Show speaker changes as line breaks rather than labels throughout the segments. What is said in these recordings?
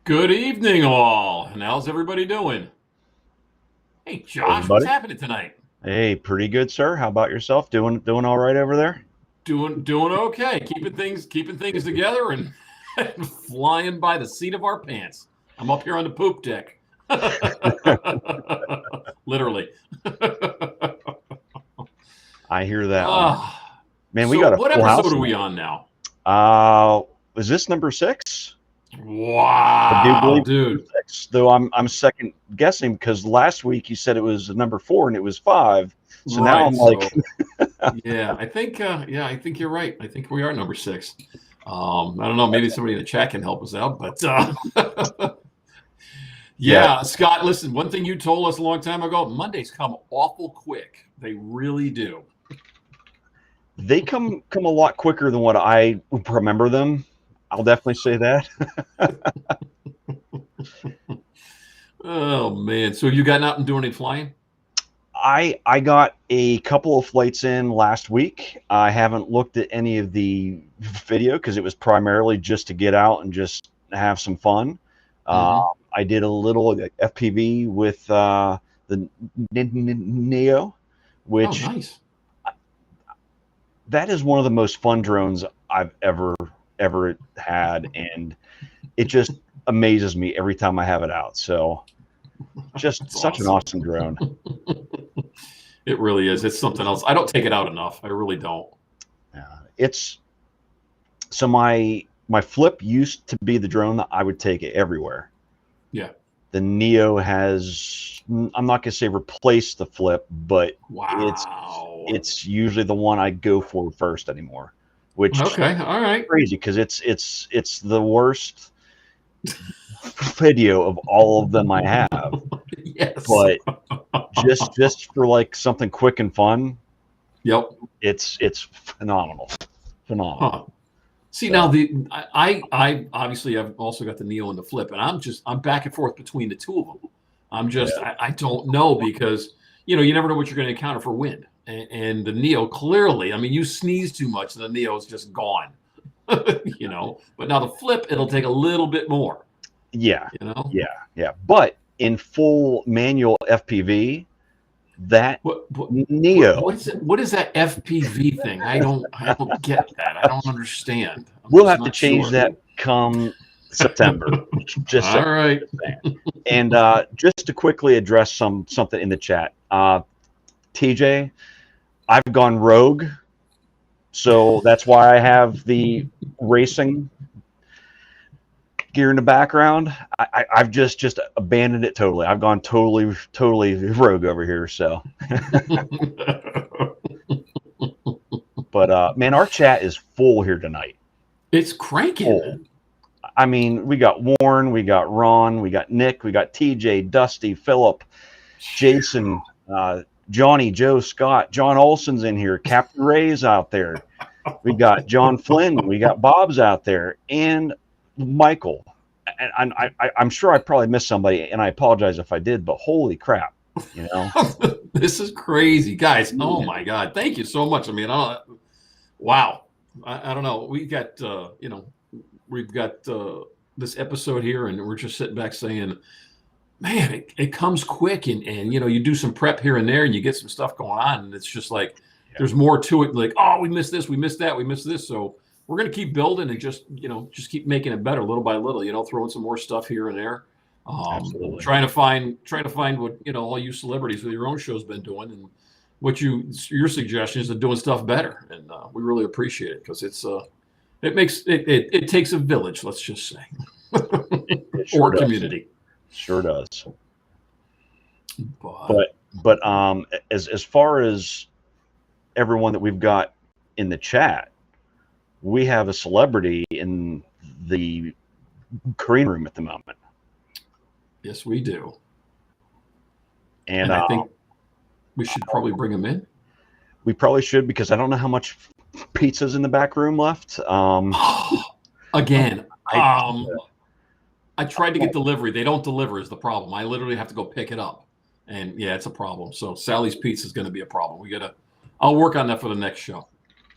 Good evening, all. And how's everybody doing? Hey,
Hey,
Josh, what's
buddy.
happening tonight?
Hey, pretty good, sir. How about yourself? Doing all right over there?
Doing okay. Keeping things together and, and flying by the seat of our pants. I'm up here on the poop deck. Literally.
I hear that one.
Ah,
Man, we
so
got a
what
full
episode
house
are we
tonight.
on now?
Is this number six? I do
Wow,
believe
dude.
it's six. Though I'm second guessing because last week you said it was number four and it was five. So now
Right.
I'm like,
So I think you're right. I think we are number six. I don't know. Maybe somebody in the chat can help us out, but
yeah,
yeah, Scott. Listen, one thing you told us a long time ago: Mondays come awful quick. They really do.
they come a lot quicker than what I remember them. I'll definitely say that.
Oh man! So you gotten out and doing any flying?
I got a couple of flights in last week. I haven't looked at any of the video because it was primarily just to get out and just have some fun. Uh,
Mm-hmm.
I did a little FPV with the Neo,
Oh,
which
nice.
that is one of the most fun drones I've ever had, and it just amazes me every time I have it out. So just
That's
such an
awesome.
awesome drone.
It really is. It's something else. I don't take it out enough. I really don't.
It's so my flip used to be the drone that I would take it everywhere.
Yeah.
The Neo has, I'm not gonna say replaced the flip, but it's
Wow.
it's usually the one I go for first anymore, which is
Okay. All right.
crazy because it's the worst video of all of them I have.
Yes.
But just for like something quick and fun,
Yep.
it's phenomenal, phenomenal.
Huh. See now
So
I obviously I've also got the Neo and the Flip, and I'm back and forth between the two of them.
yeah,
I don't know because you never know what you're going to encounter for wind, and the Neo clearly. I mean, you sneeze too much, and the Neo is just gone. But now the Flip, it'll take a little bit more.
yeah,
You know
yeah. But in full manual FPV, that
what
Neo,
is it? What is that FPV thing? I don't get that. I don't understand. I'm
we'll
just
have to
not
change
sure.
that come September. Just saying.
All right.
And just to quickly address something in the chat, TJ, I've gone rogue, so that's why I have the racing gear in the background. I've just abandoned it totally. I've gone totally rogue over here. So, but man, our chat is full here tonight.
It's cranking.
Full. I mean, we got Warren, we got Ron, we got Nick, we got TJ, Dusty, Philip, Jason, Johnny, Joe, Scott, John Olson's in here, Captain Ray's out there. We got John Flynn, we got Bob's out there, and Michael. And I'm sure I probably missed somebody, and I apologize if I did, but holy crap, you know?
This is crazy, guys. Oh my God! Thank you so much. I mean, wow. I don't know. We've got this episode here, and we're just sitting back saying, "Man, it comes quick," and you do some prep here and there, and you get some stuff going on, and it's just like
Yeah,
there's more to it. Like, oh, we missed this, we missed that, we missed this. So we're gonna keep building and just keep making it better little by little. Throwing some more stuff here and there.
absolutely.
Trying to find what all you celebrities with your own show's been doing, and your suggestions of doing stuff better, and we really appreciate it because it takes a village, let's just say,
It sure
or
does.
community.
Sure does.
But
But as far as everyone that we've got in the chat, we have a celebrity in the Korean room at the moment,
yes, we do,
and
and I think we should probably bring him in.
we probably should because I don't know how much pizza's in the back room left.
Again,
I
I tried to get delivery. They don't deliver is the problem. I literally have to go pick it up, and yeah, it's a problem. So Sally's Pizza is going to be a problem. I'll work on that for the next show.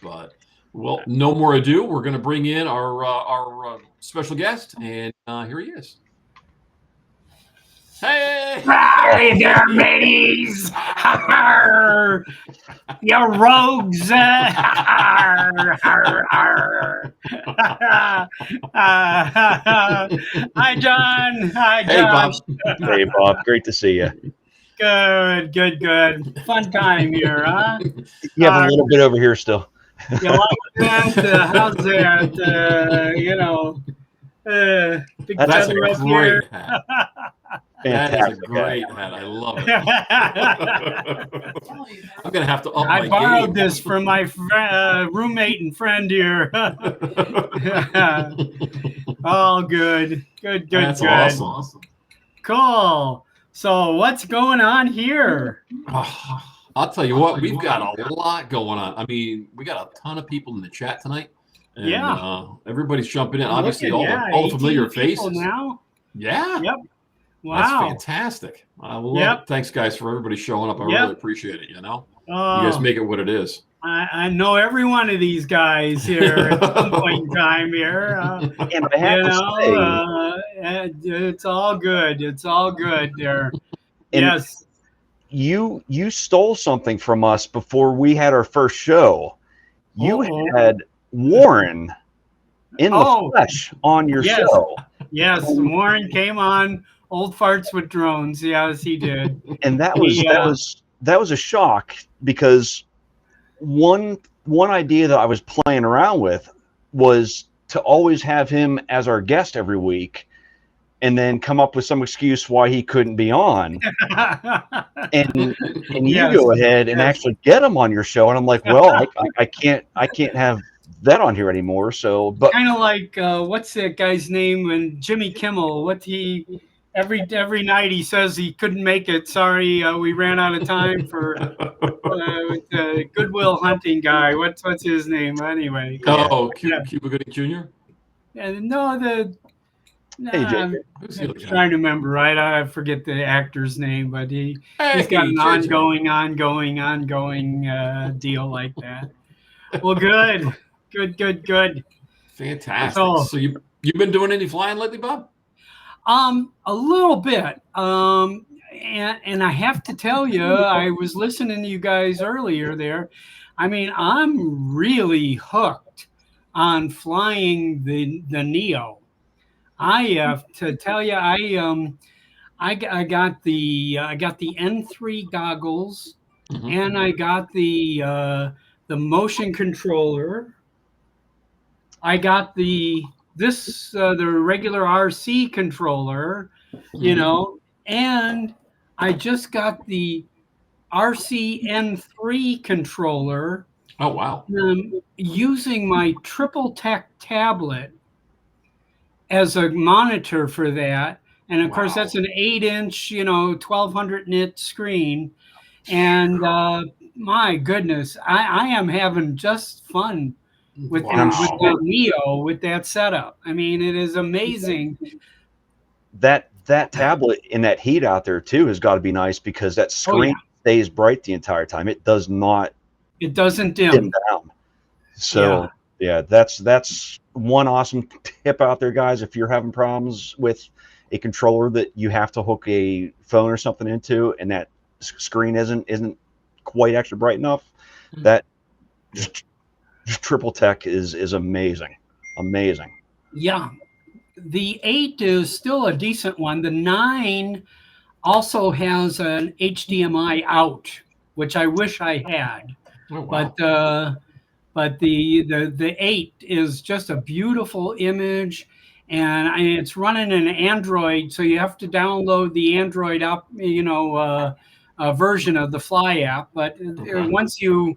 But well, no more ado. We're going to bring in our special guest, and here he is. Hey!
Hey there, mateys! Arr, you rogues! Arr, arr, arr. Hi, John. Hi,
Hey,
Josh.
Bob.
Hey, Bob. Great to see you.
Good, good, good. Fun time here, huh?
You have a little bit over here still.
You like that? How's that? Big
That's
feather
a
up here.
great hat. That is
Fantastic.
a great hat. I love it. I'm going to have to up
I
my
borrowed
game.
this from my roommate and friend here. All good. Good, good,
That's
good.
awesome.
Cool. So what's going on here?
Oh, I'll tell you what, we've got a lot going on. I mean, we got a ton of people in the chat tonight. And,
Yeah.
everybody's jumping in.
I'm
Obviously,
looking,
all the familiar
18 people
faces.
now.
Yeah.
Yep.
That's
Wow.
fantastic. I love
Yep.
it. Thanks, guys, for everybody showing up. I
Yep.
really appreciate it. You
Oh,
guys make it what it is.
I know every one of these guys here at some point in time here.
And I have to say,
It's all good. It's all good there.
And
Yes.
you stole something from us before we had our first show. You had Warren in the flesh on your show.
Yes, Warren came on Old Farts with Drones. Yes, he did.
And that was a shock, because one idea that I was playing around with was to always have him as our guest every week, and then come up with some excuse why he couldn't be on. and you go ahead and actually get him on your show, and I'm like, well, I can't have that on here anymore. So, but
kind of like what's that guy's name? And Jimmy Kimmel. Every night he says he couldn't make it. Sorry, we ran out of time for with the Goodwill Hunting guy. What's his name anyway?
Cuba Gooding Jr.
And
Hey,
I'm trying to remember. Right, I forget the actor's name, but he's got an ongoing deal like that. Well, good.
Fantastic. So you've been doing any flying lately, Bob?
A little bit. And I have to tell you, I was listening to you guys earlier there. I mean, I'm really hooked on flying the Neo. I have to tell you, I got the N3 goggles, and I got the motion controller. I got the regular RC controller, and I just got the RC N3 controller.
Oh, wow.
Using my Triple Tech tablet as a monitor for that. And of course, that's an 8-inch, 1200 nit screen. And my goodness, I am having just fun with the Neo, with that setup. I mean, it is amazing.
That tablet in that heat out there too has got to be nice, because that screen stays bright the entire time. It doesn't dim down. So that's one awesome tip out there, guys. If you're having problems with a controller that you have to hook a phone or something into, and that screen isn't quite extra bright enough, that just Triple Tech is amazing.
Yeah, the 8 is still a decent one. The 9 also has an HDMI out, which I wish I had. Oh, wow. But the 8 is just a beautiful image, and it's running an Android, so you have to download the Android app, version of the Fly app. But once you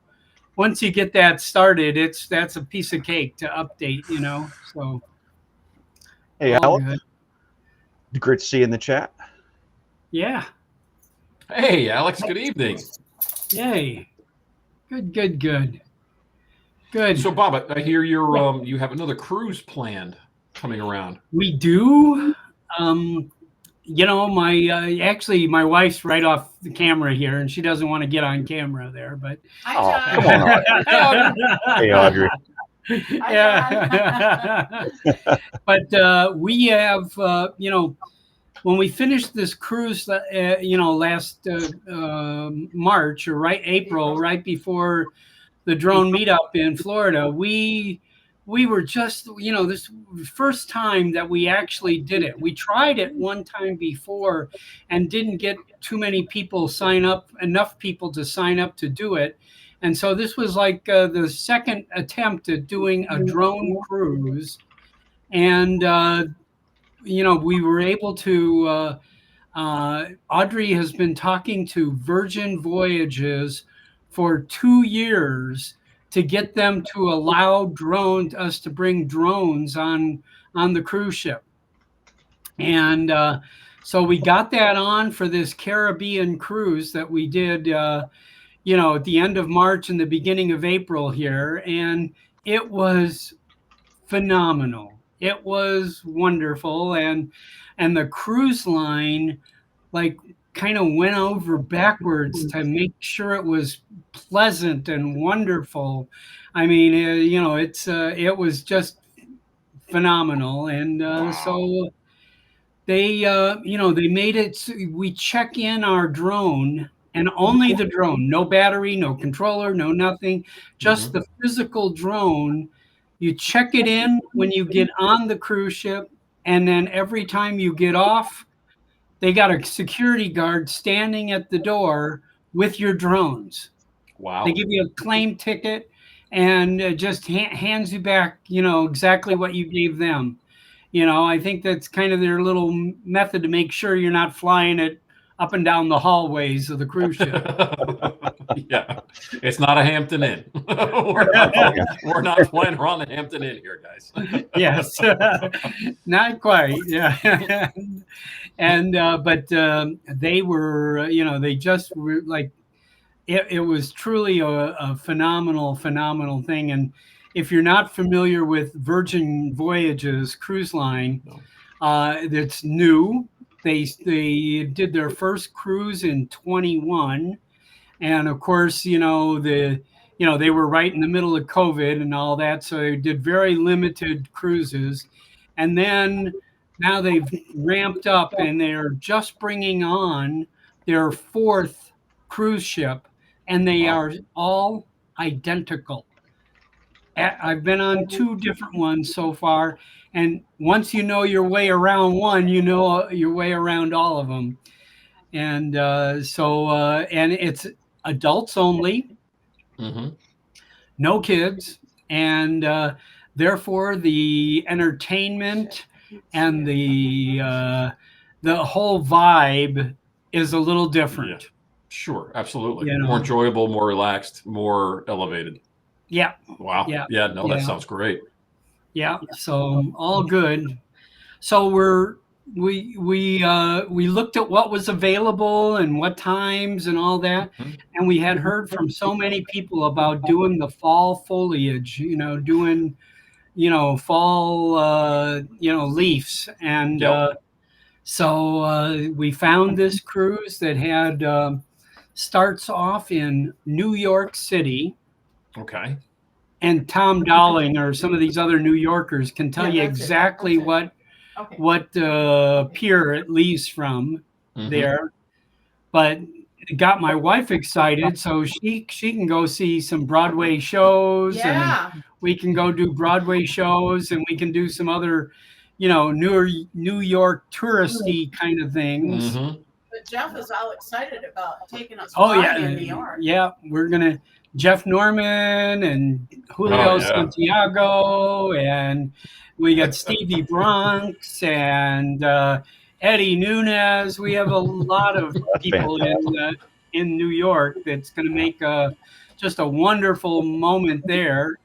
get that started, that's a piece of cake to update, So.
Hey, Alex. Great to see you in the chat.
Yeah.
Hey, Alex. Good evening.
Yay. Good.
So, Bob, I hear you have another cruise planned coming around.
We do. My wife's right off the camera here, and she doesn't want to get on camera there. But
come on, Audrey. Hey, Audrey.
Yeah. But we have, when we finished this cruise, last March or April, right before the drone meetup in Florida, we were just, this first time that we actually did it. We tried it one time before and didn't get too many people enough people to sign up to do it. And so this was like the second attempt at doing a drone cruise. And, we were able to, Audrey has been talking to Virgin Voyages for 2 years to get them to allow us to bring drones on the cruise ship. And so we got that on for this Caribbean cruise that we did, at the end of March and the beginning of April here. And it was phenomenal. It was wonderful. And the cruise line, like, kind of went over backwards to make sure it was pleasant and wonderful. I mean, it was just phenomenal. And so they made it. We check in our drone, and only the drone, no battery, no controller, no nothing, just the physical drone. You check it in when you get on the cruise ship, and then every time you get off, they got a security guard standing at the door with your drones.
Wow.
They give you a claim ticket and just hands you back, exactly what you gave them. I think that's kind of their little method to make sure you're not flying it up and down the hallways of the cruise ship.
Yeah, it's not a Hampton Inn. we're not flying around the Hampton Inn here, guys.
Yes, not quite. Yeah, and but they were, they just were like, it was truly a phenomenal thing. And if you're not familiar with Virgin Voyages cruise line, that's new. They did their first cruise in 21. And of course, they were right in the middle of COVID and all that. So they did very limited cruises. And then now they've ramped up and they're just bringing on their fourth cruise ship. And they are all identical. I've been on 2 different ones so far. And once you know your way around one, you know your way around all of them. And and it's adults only, no kids. And therefore, the entertainment and the whole vibe is a little different.
Yeah. Sure, absolutely.
You know?
More enjoyable, more relaxed, more elevated.
Yeah.
Wow.
Yeah.
Yeah, no, that sounds great.
Yeah. So all good. So we looked at what was available and what times and all that. And we had heard from so many people about doing the fall foliage, doing, fall, leaves. And so we found this cruise that had starts off in New York City.
Okay.
And Tom Dowling or some of these other New Yorkers can tell you exactly what pier it leaves from there. But it got my wife excited, so she can go see some Broadway shows.
Yeah.
And we can go do Broadway shows, and we can do some other, New York touristy kind of things.
But Jeff is all excited about taking us
in
New York.
Yeah, we're gonna Jeff Norman and Julio Santiago, and we got Stevie Bronx and Eddie Nunez. We have a lot of people in New York that's going to make just a wonderful moment there.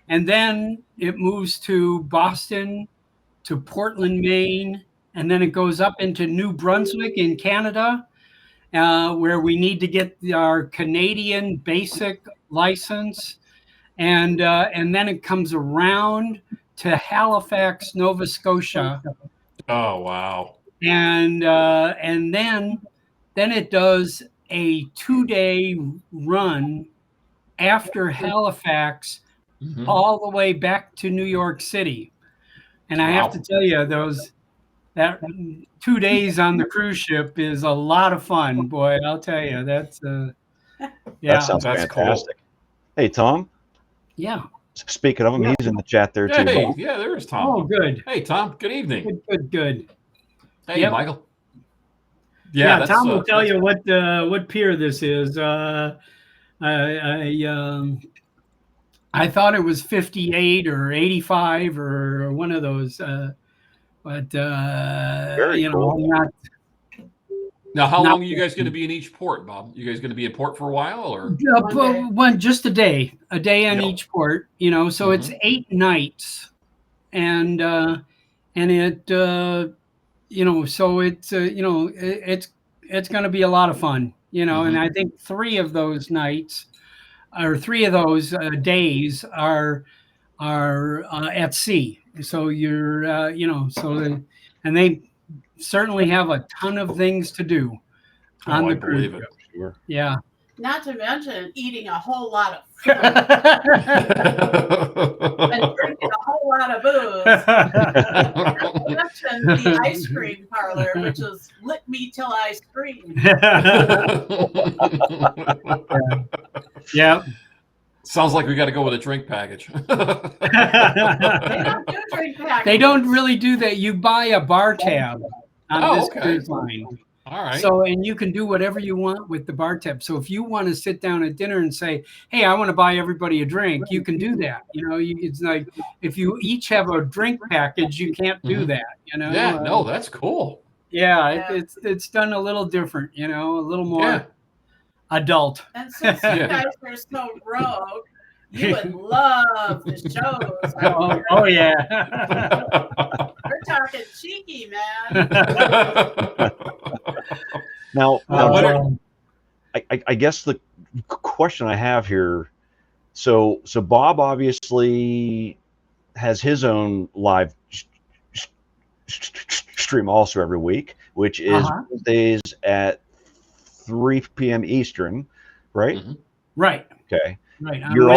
And then it moves to Boston, to Portland, Maine, and then it goes up into New Brunswick in Canada, where we need to get our Canadian basic license. And then it comes around to Halifax, Nova Scotia.
Oh, wow.
And then it does a 2-day run after Halifax all the way back to New York City. And I have to tell you, that 2 days on the cruise ship is a lot of fun, boy. I'll tell you, that's
That
yeah,
sounds
That's cool.
fantastic. Hey, Tom.
yeah.
Speaking of him,
Yeah.
he's in the chat there too.
Hey,
Bob.
yeah, there's Tom.
Oh, good,
Hey, Tom. Good evening.
good.
Hey,
Yep.
Michael.
Yeah,
that's,
Tom will tell
that's-
you what pier this is. I thought it was 58 or 85 or one of those, but
Very
you know,
cool.
I'm not.
Now, how
Not
long are you guys going to be in each port, Bob? You guys going to be in port for a while, or?
Just a day on
Yep.
each port. You know, so it's 8 nights, and it you know, so it's you know, it's going to be a lot of fun. You know, and I think 3 of those nights or 3 of those days are at sea. So you're you know, and they certainly have a ton of things to do on
I
the cruise.
believe it.
Sure.
Yeah.
Not to mention eating a whole lot of food
Yeah.
and drinking a whole lot of booze. Not to mention the ice cream parlor, which is lick me till I scream.
Yeah.
Sounds like we got to go with a drink package.
They don't do drink packages.
They don't really do that. You buy a bar tab on this
okay.
cruise line.
All right.
So, and you can do whatever you want with the bar tab. So if you want to sit down at dinner and say, hey, I want to buy everybody a drink, you can do that. You know, it's like if you each have a drink package, you can't do that, you know?
Yeah, no, that's cool.
Yeah, it's done a little different, you know, a little more adult.
And since you guys are so rogue, you would love the shows.
Oh yeah.
We're talking cheeky, man.
Now,
Um,
I guess the question I have here. So Bob obviously has his own live stream also every week, which is Wednesdays at 3 p.m. Eastern, right?
Right.
Okay.
Right.
You're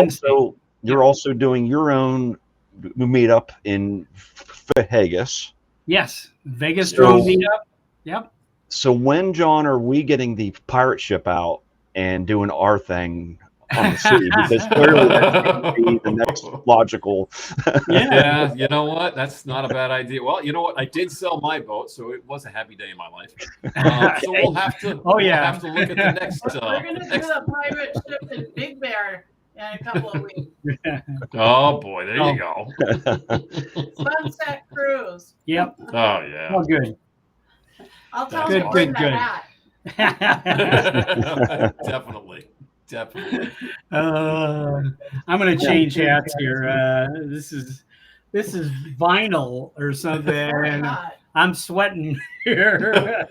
also doing your own meetup in Vegas.
Yes, Vegas drone meetup. Yep.
So when, John, are we getting the pirate ship out and doing our thing on the sea? Because clearly that's going to be the next logical.
Yeah, you know what? That's not a bad idea. Well, you know what? I did sell my boat, so it was a happy day in my life. So we'll have to. We'll have to look at the next.
We're going to do the pirate ship in Big Bear in a couple of weeks.
Oh boy, there you go.
Sunset cruise.
Yep.
Oh yeah.
Oh, good.
I'll tell you to bring the hat.
Definitely.
I'm going to change hats here. This is vinyl or something. And I'm sweating here.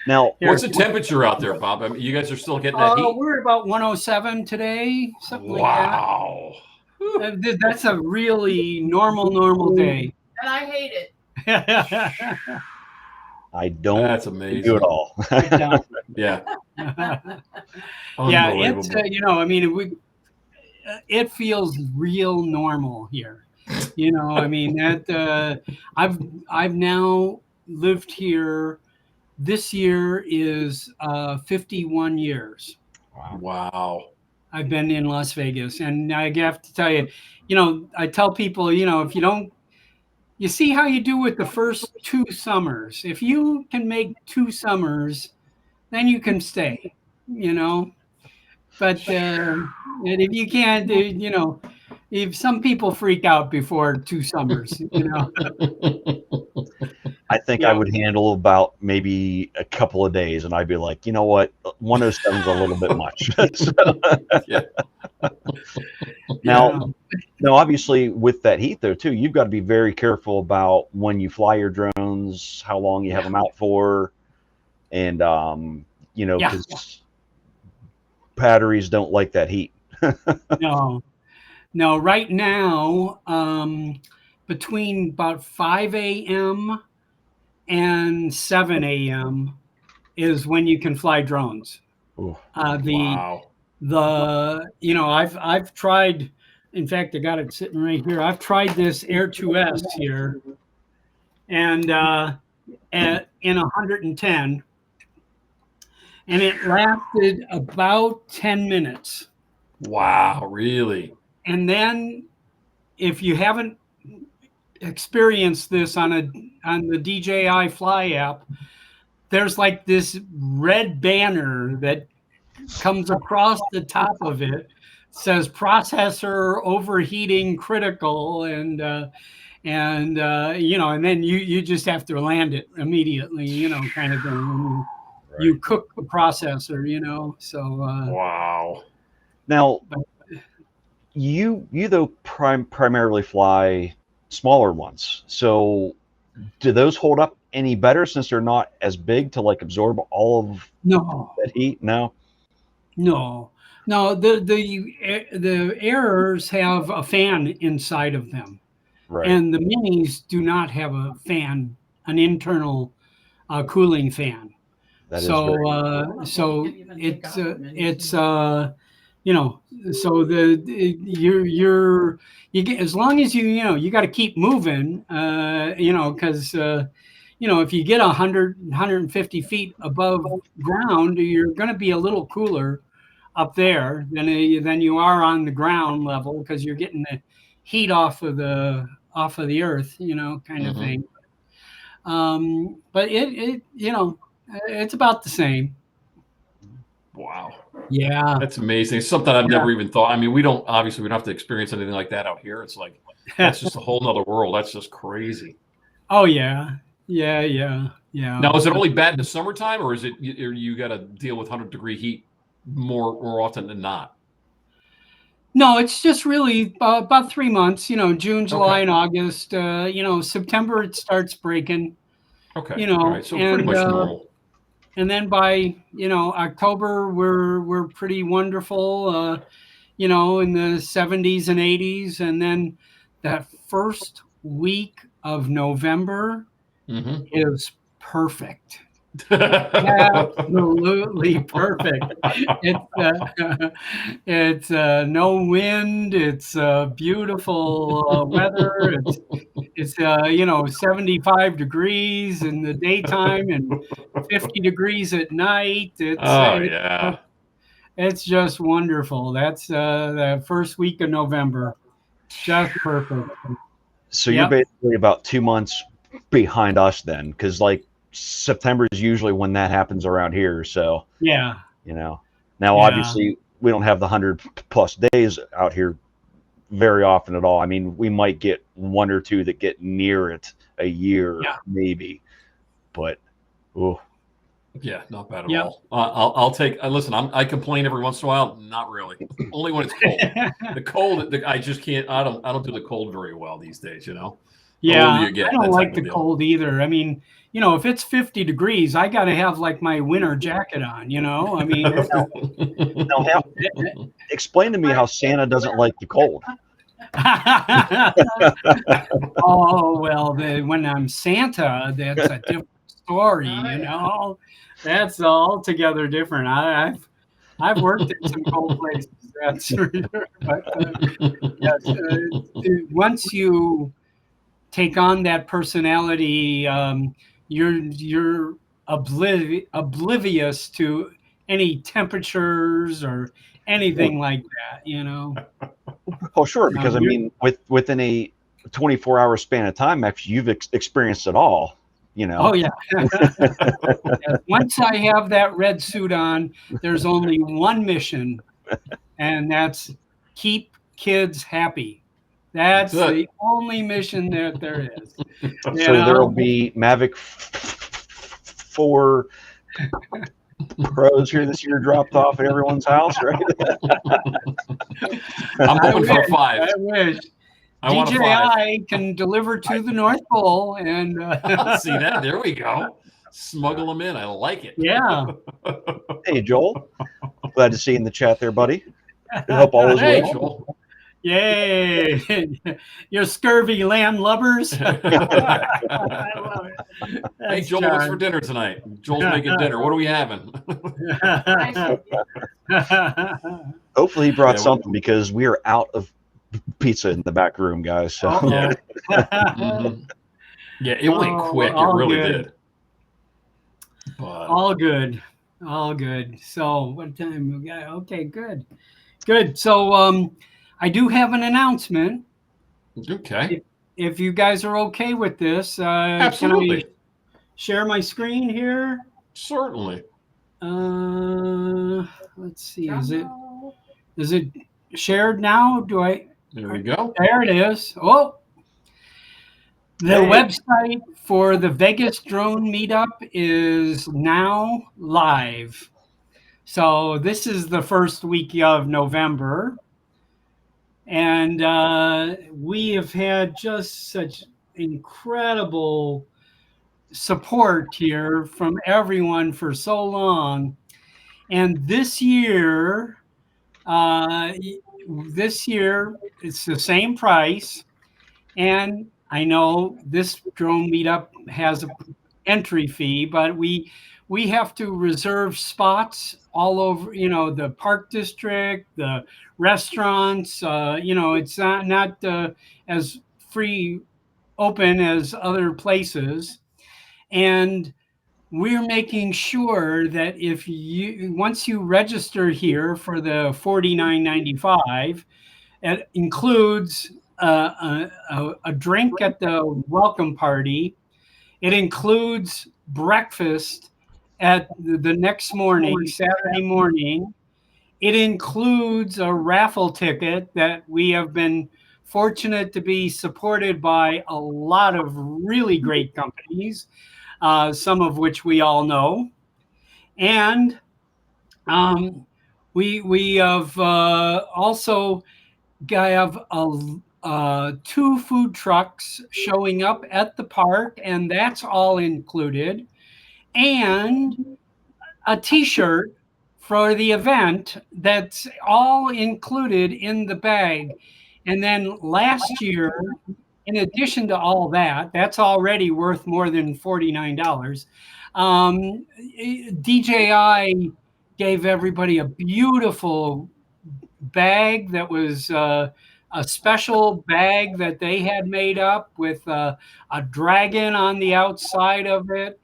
Now,
what's the temperature out there, Bob? I mean, you guys are still getting that heat?
We're about 107 today, something
wow.
like that. That's a really normal day.
And I hate it.
I don't.
That's amazing.
Do it all.
Yeah.
Yeah, it's you know, I mean, it feels real normal here. You know, I mean that I've now lived here. This year is 51 years.
Wow.
I've been in Las Vegas, and I have to tell you, you know, I tell people, you know, if you don't. You see how you do with the first 2 summers. If you can make 2 summers, then you can stay, you know. But and if you can't, you know, if some people freak out before 2 summers, you know.
I think I would handle about maybe a couple of days, and I'd be like, you know what, 107 is a little bit much. Now, obviously, with that heat, though, too, you've got to be very careful about when you fly your drones, how long you have them out for, and, you know, because batteries don't like that heat.
No. Right now, between about 5 a.m. and 7 a.m. is when you can fly drones.
Wow.
You know, I've tried, in fact, I got it sitting right here. I've tried this Air 2S here, and in 110, and it lasted about 10 minutes.
Wow, really?
And then, if you haven't experienced this on the DJI Fly app, there's like this red banner that comes across the top of it, says processor overheating critical, and and then you just have to land it immediately, kind of thing. You cook the processor, so
wow.
Now, you though primarily fly smaller ones, so do those hold up any better since they're not as big to like absorb all of that heat? No.
The Airs have a fan inside of them,
Right.
and the Minis do not have a fan, an internal cooling fan.
That
so you get, as long as you got to keep moving, because if you get 150 feet above ground, you're going to be a little cooler up there than you are on the ground level, because you're getting the heat off of the earth, kind of thing. But it's about the same.
Wow.
Yeah.
That's amazing. It's something I've never even thought. I mean, we don't have to experience anything like that out here. It's like, that's just a whole nother world. That's just crazy.
Oh yeah. Now,
is it only bad in the summertime, or is it you got to deal with 100-degree heat more often than not?
No, it's just really about 3 months, June, July, and August. September it starts breaking.
Okay. All right. So pretty much normal.
And then by October we're pretty wonderful, in the 70s and 80s, and then that first week of November is perfect. Absolutely perfect. It's no wind. It's beautiful weather. It's 75 degrees in the daytime and 50 degrees at night. It's just wonderful. That's the first week of November. Just perfect.
So you're basically about 2 months behind us then, because like September is usually when that happens around here. So now obviously we don't have the 100+ days out here very often at all. I mean, we might get 1 or 2 that get near it a year, maybe, but
yeah, not bad at all. I'll take. Listen, I complain every once in a while. Not really. Only when it's cold. The cold, I just can't. I don't do the cold very well these days.
Yeah, I don't like the cold either. I mean, if it's 50 degrees, I got to have like my winter jacket on. I mean,
explain to me how Santa doesn't like the cold.
Oh well, when I'm Santa, that's a different story. That's altogether different. I've worked in some cold places, that's for sure. But once you take on that personality, you're oblivious to any temperatures or anything like that.
Oh, sure, because I mean, within a 24-hour span of time, actually, you've experienced it all.
Oh yeah. Once I have that red suit on, there's only one mission, and that's keep kids happy. That's the only mission that there is.
So there will be Mavic 4 Pros here this year dropped off at everyone's house, right?
I'm hoping for a 5.
I wish. DJI can deliver to the North Pole, and
see that? There we go. Smuggle them in. I like it.
Yeah.
Hey, Joel. Glad to see you in the chat there, buddy. I hope all is well.
Joel.
Yay! You're scurvy landlubbers.
I love it. Hey, Joel, what's for dinner tonight? Joel's making dinner. What are we having?
Hopefully he brought something, because we are out of pizza in the back room, guys. So
Yeah, it went quick. It
all
really
good.
did. But
All good. All good. So what time we got? Okay, good. Good. So I do have an announcement.
okay.
If you guys are okay with this, can I
Absolutely.
share my screen here?
Certainly.
Let's see. Is it shared now?
There we go.
There it is. Oh, the
Hey.
website for the Vegas drone meetup is now live. So this is the first week of November. And we have had just such incredible support here from everyone for so long. And this year it's the same price. And I know this drone meetup has an entry fee, but we have to reserve spots all over, the park district, the restaurants. It's not as free open as other places. And we're making sure that once you register here for the $49.95, it includes a drink at the welcome party. It includes breakfast at the next morning, Saturday morning. It includes a raffle ticket that we have been fortunate to be supported by a lot of really great companies, some of which we all know. And we have also have two food trucks showing up at the park, and that's all included, and a T-shirt for the event that's all included in the bag. And then last year, in addition to all that, that's already worth more than $49. DJI gave everybody a beautiful bag that was a special bag that they had made up with a dragon on the outside of it.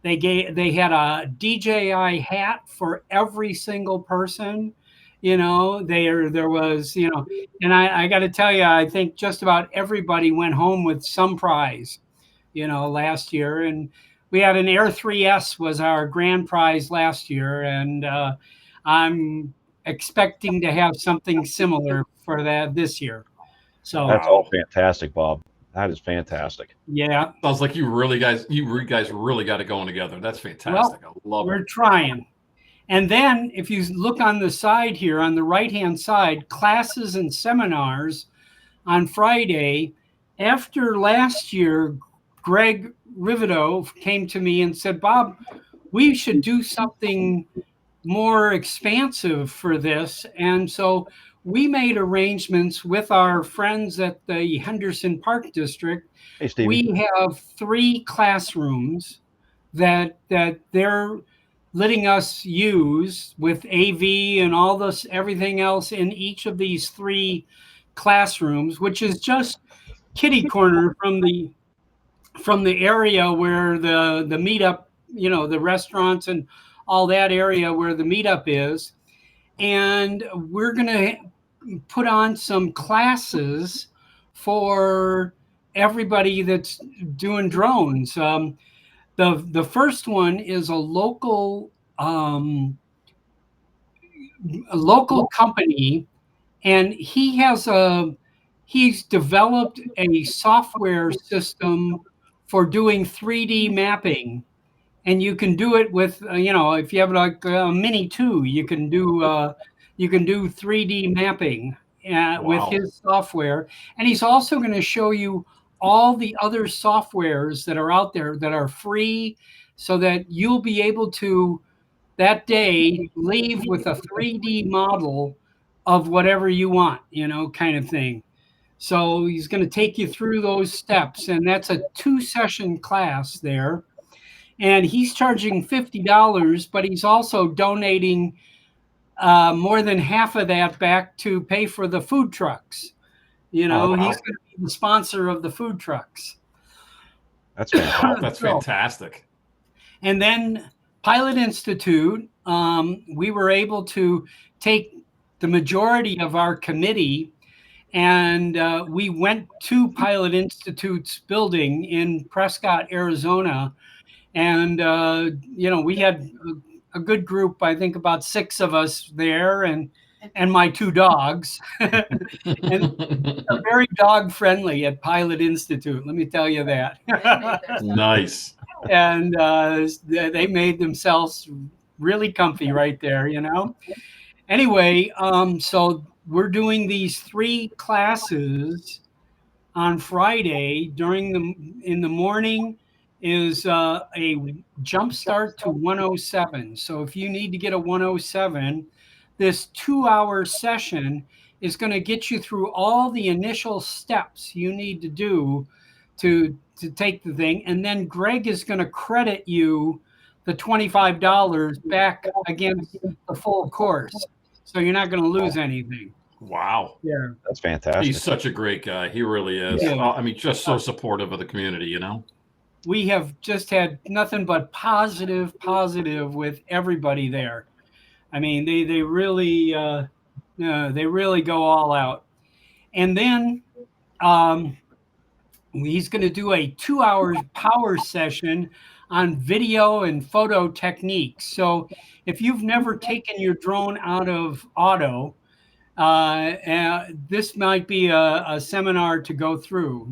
They had a DJI hat for every single person. There was, and I got to tell you, I think just about everybody went home with some prize, last year. And we had an Air 3S was our grand prize last year, and I'm expecting to have something similar for that this year. So
That's all fantastic, Bob. That is fantastic.
Yeah.
Sounds like you guys really got it going together. That's fantastic.
Well,
I love it.
We're trying. And then if you look on the side here, on the right-hand side, classes and seminars on Friday. After last year, Greg Rivido came to me and said, Bob, we should do something more expansive for this. And so we made arrangements with our friends at the Henderson Park District.
Hey, Stevie.
We have 3 classrooms that they're letting us use with AV and all this, everything else in each of these 3 classrooms, which is just kitty corner from the area where the meetup, the restaurants and all that area where the meetup is. And we're going to put on some classes for everybody that's doing drones. The first one is a local company, and he's developed a software system for doing 3D mapping. And you can do it with, if you have like a Mini 2, you can do 3D mapping with his software. And he's also going to show you all the other softwares that are out there that are free, so that you'll be able to that day leave with a 3D model of whatever you want, kind of thing. So he's going to take you through those steps, and that's a 2-session class there. And he's charging $50, but he's also donating more than half of that back to pay for the food trucks. He's going to be the sponsor of the food trucks.
That's fantastic.
Wow, that's fantastic.
And then Pilot Institute, we were able to take the majority of our committee, and we went to Pilot Institute's building in Prescott, Arizona. And, we had a good group, I think about 6 of us there, and my 2 dogs. And they're very dog friendly at Pilot Institute, let me tell you that.
Nice.
And they made themselves really comfy right there, Anyway, so we're doing these 3 classes on Friday in the morning is a jump start to 107. So if you need to get a 107, this 2-hour session is going to get you through all the initial steps you need to do to take the thing. And then Greg is going to credit you the $25 back against the full course. So you're not going to lose anything.
Wow.
Yeah.
That's fantastic.
He's such a great guy. He really is.
Yeah.
I mean, just so supportive of the community,
We have just had nothing but positive with everybody there. I mean, they really go all out. And then he's going to do a 2-hour power session on video and photo techniques. So if you've never taken your drone out of auto, this might be a seminar to go through,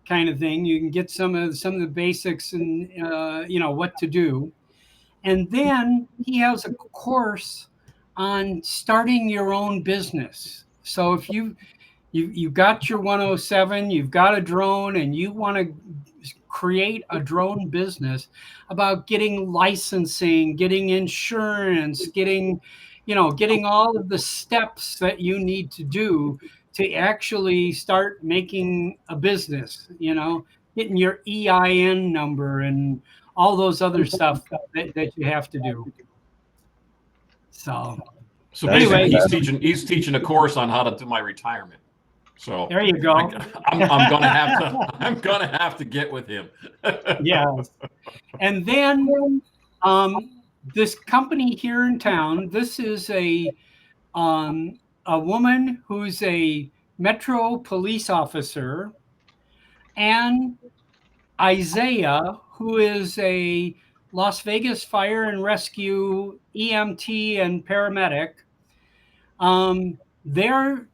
kind of thing. You can get some of the basics and what to do. And then he has a course on starting your own business. So if you've got your 107, you've got a drone, and you want to create a drone business, about getting licensing, getting insurance, getting all of the steps that you need to do to actually start making a business, getting your EIN number and all those other stuff that you have to do. So
basically,
anyway,
he's teaching a course on how to do my retirement. So
there you go.
I'm gonna have to get with him.
Yeah. And then this company here in town, this is a woman who's a Metro police officer, and Isaiah, who is a Las Vegas Fire and Rescue EMT and paramedic. They're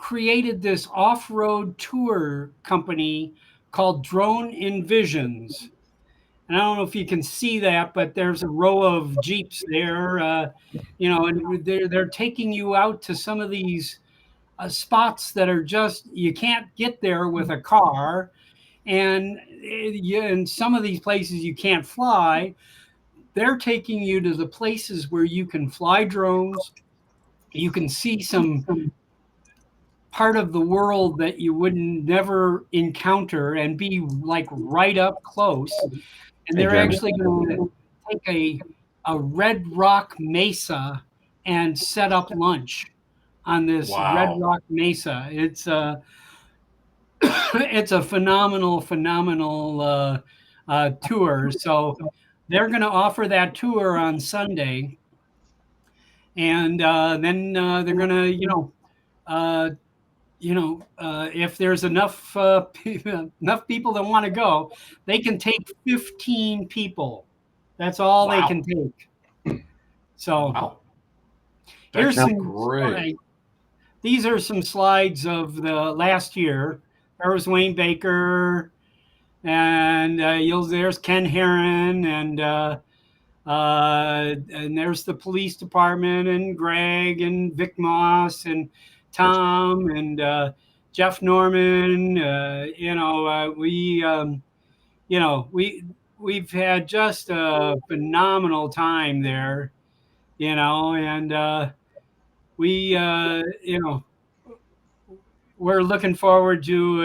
created this off-road tour company called Drone Envisions. And I don't know if you can see that, but there's a row of Jeeps there, and they're taking you out to some of these spots that are just, you can't get there with a car. And in some of these places you can't fly. They're taking you to the places where you can fly drones. You can see some part of the world that you would never encounter and be like right up close. And they're actually going to take a Red Rock Mesa and set up lunch on this Red Rock Mesa. It's a phenomenal tour. So they're going to offer that tour on Sunday, and then they're going to, if there's enough people that want to go, they can take 15 people. That's all they can take. So here's some great. These are some slides of the last year. There was Wayne Baker, and there's Ken Herron, and there's the police department, and Greg, and Vic Moss, and Tom, and Jeff Norman. We've had just a phenomenal time there, and we're looking forward to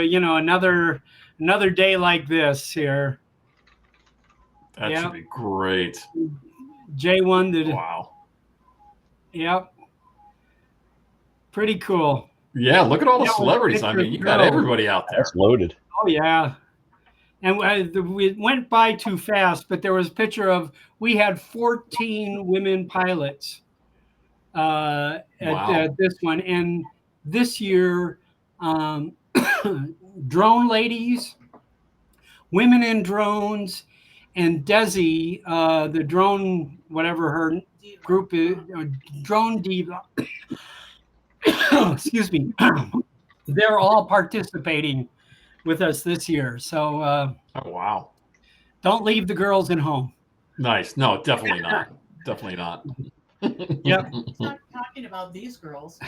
another day like this here.
That should be great.
J1 did.
Wow.
Yep. Pretty cool.
Yeah, look at all the celebrities. I mean, you got everybody out there.
That's loaded.
Oh yeah. And we went by too fast, but there was a picture of, we had 14 women pilots
Wow.
at this one. And this year, drone ladies, women in drones, and Desi, the drone, whatever her group is, drone diva, excuse me, they're all participating with us this year. So
Oh, wow.
don't leave the girls at home.
Nice. No, definitely not. Definitely not.
Yep.
Stop talking about these girls.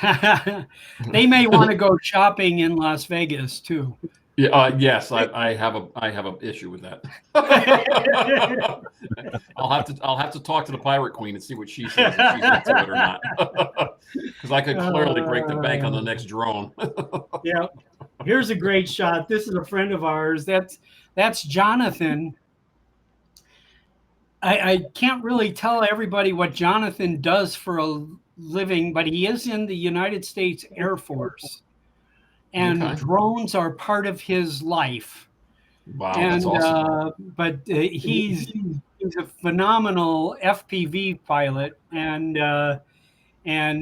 They may want to go shopping in Las Vegas too.
Yeah. Yes, I have an issue with that. I'll have to talk to the Pirate Queen and see what she says, if she's into it or not. Because I could clearly break the bank on the next drone.
Yeah. Here's a great shot. This is a friend of ours. That's Jonathan. I can't really tell everybody what Jonathan does for a living, but he is in the United States Air Force. And
Okay.
drones are part of his life.
Wow,
And
that's awesome.
but he's a phenomenal FPV pilot, and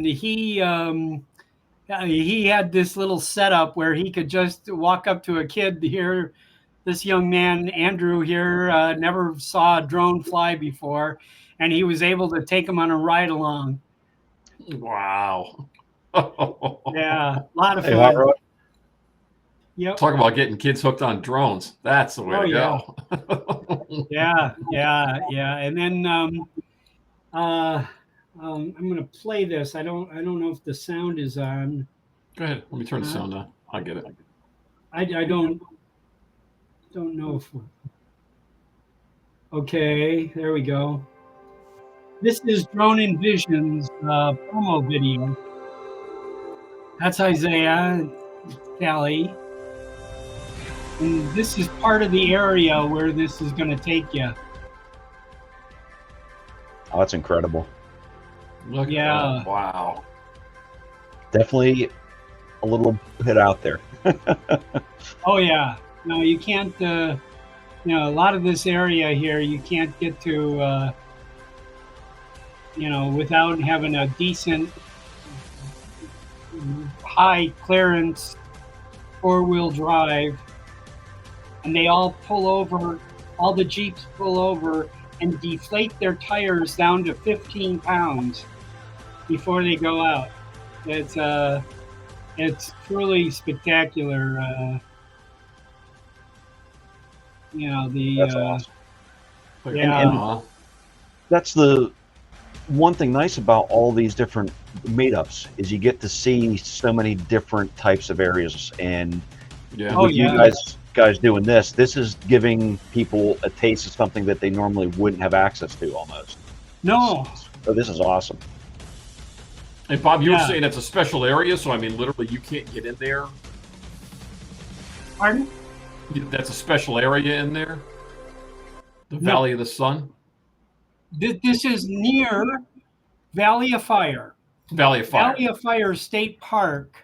he had this little setup where he could just walk up to a kid here. This young man, Andrew here, never saw a drone fly before, and he was able to take him on a ride along.
Wow.
Yeah, a lot of
Hey,
fun.
Hot Rod.
Yep.
Talk about getting kids hooked on drones. That's the way to go.
Yeah. And then I'm going to play this. I don't know if the sound is on.
Go ahead. Let me turn the sound on. I get it.
I don't know if. Okay, there we go. This is Drone Envision's promo video. That's Isaiah, Callie. And this is part of the area where this is going to take you.
Oh, that's incredible.
Look at
Yeah.
that. Wow.
Definitely a little bit out there.
Oh yeah, no, you can't. A lot of this area here, you can't get to. Without having a decent, high clearance, 4-wheel drive, and they all pull over. All the Jeeps pull over and deflate their tires down to 15 pounds before they go out. It's truly spectacular.
That's awesome.
Yeah.
Uh-huh.
That's the one thing nice about all these different meetups is you get to see so many different types of areas. And
Yeah.
Oh,
with you
yeah.
guys doing this is giving people a taste of something that they normally wouldn't have access to almost.
No.
So this is awesome.
And Bob, you were
Yeah.
saying it's a special area, so I mean, literally, you can't get in there.
Pardon?
That's a special area in there. The
No.
Valley of the Sun,
This is near Valley of Fire.
Valley of Fire.
Valley of Fire State Park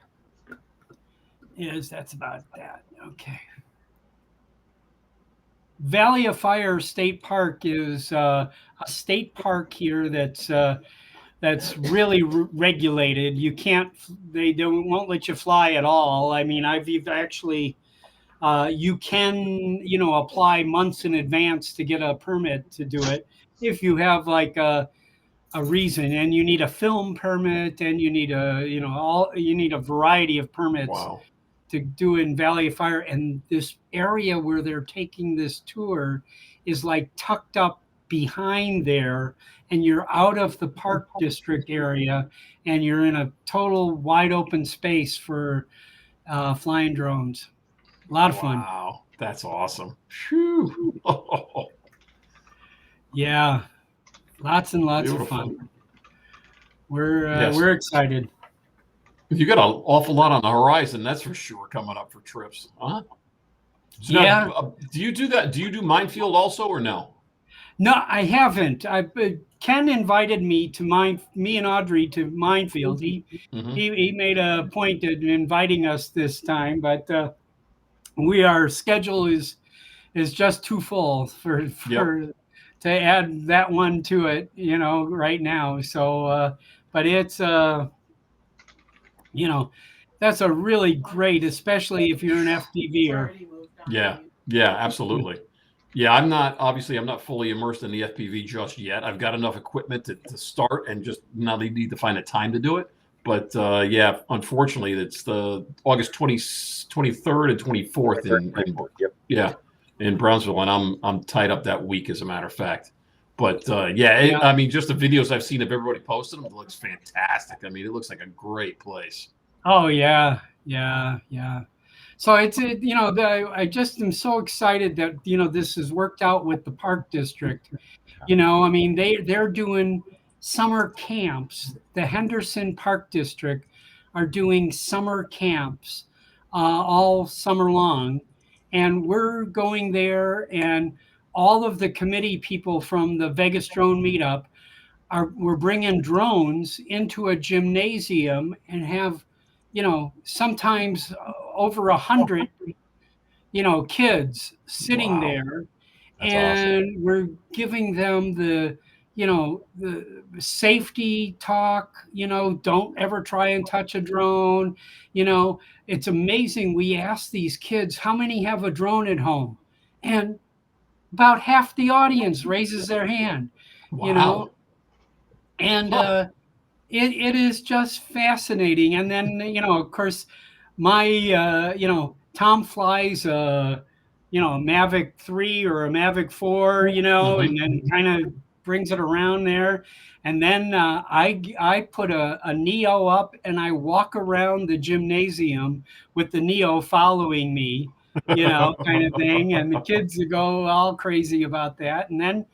that's about that. Okay. Valley of Fire State Park is a state park here that's really regulated. You can't, won't let you fly at all. I mean, I've actually, you can, apply months in advance to get a permit to do it if you have like a reason, and you need a film permit, and you need you need a variety of permits.
Wow.
To do in Valley of Fire. And this area where they're taking this tour is like tucked up behind there, and you're out of the park district area, and you're in a total wide open space for flying drones. A lot of fun.
Wow, that's awesome. Phew.
Yeah, lots and lots
Beautiful.
of fun. We're
Yes.
we're excited.
You got an awful lot on the horizon, that's for sure, coming up for trips, huh? So now,
Yeah.
do you do that? Do you do Minefield also, or no?
No, I haven't. Ken invited me to me and Audrey to Minefield.
Mhm.
He made a point of inviting us this time, but our schedule is is just too full for to add that one to it, right now. So, but it's that's a really great, especially if you're an FPVer.
Yeah, absolutely. Yeah, I'm not fully immersed in the FPV just yet. I've got enough equipment to start, and just now they need to find a time to do it. But yeah, unfortunately, it's the August 23rd and 24th in Brownsville, and I'm tied up that week, as a matter of fact. But I mean, just the videos I've seen of everybody posting them, it looks fantastic. I mean, it looks like a great place.
Oh yeah. So I just am so excited that this has worked out with the park district. I mean, they're doing summer camps. The Henderson Park District are doing summer camps all summer long, and we're going there, and all of the committee people from the Vegas Drone Meetup we're bringing drones into a gymnasium and have sometimes over 100 kids sitting there.
That's
and
awesome.
We're giving them the safety talk. Don't ever try and touch a drone. It's amazing. We ask these kids, how many have a drone at home, and about half the audience raises their hand.
Wow.
And it is just fascinating. And then of course, my Tom flies a Mavic 3 or a Mavic 4, and then kind of brings it around there. And then I put a Neo up, and I walk around the gymnasium with the Neo following me, kind of thing. And the kids go all crazy about that. And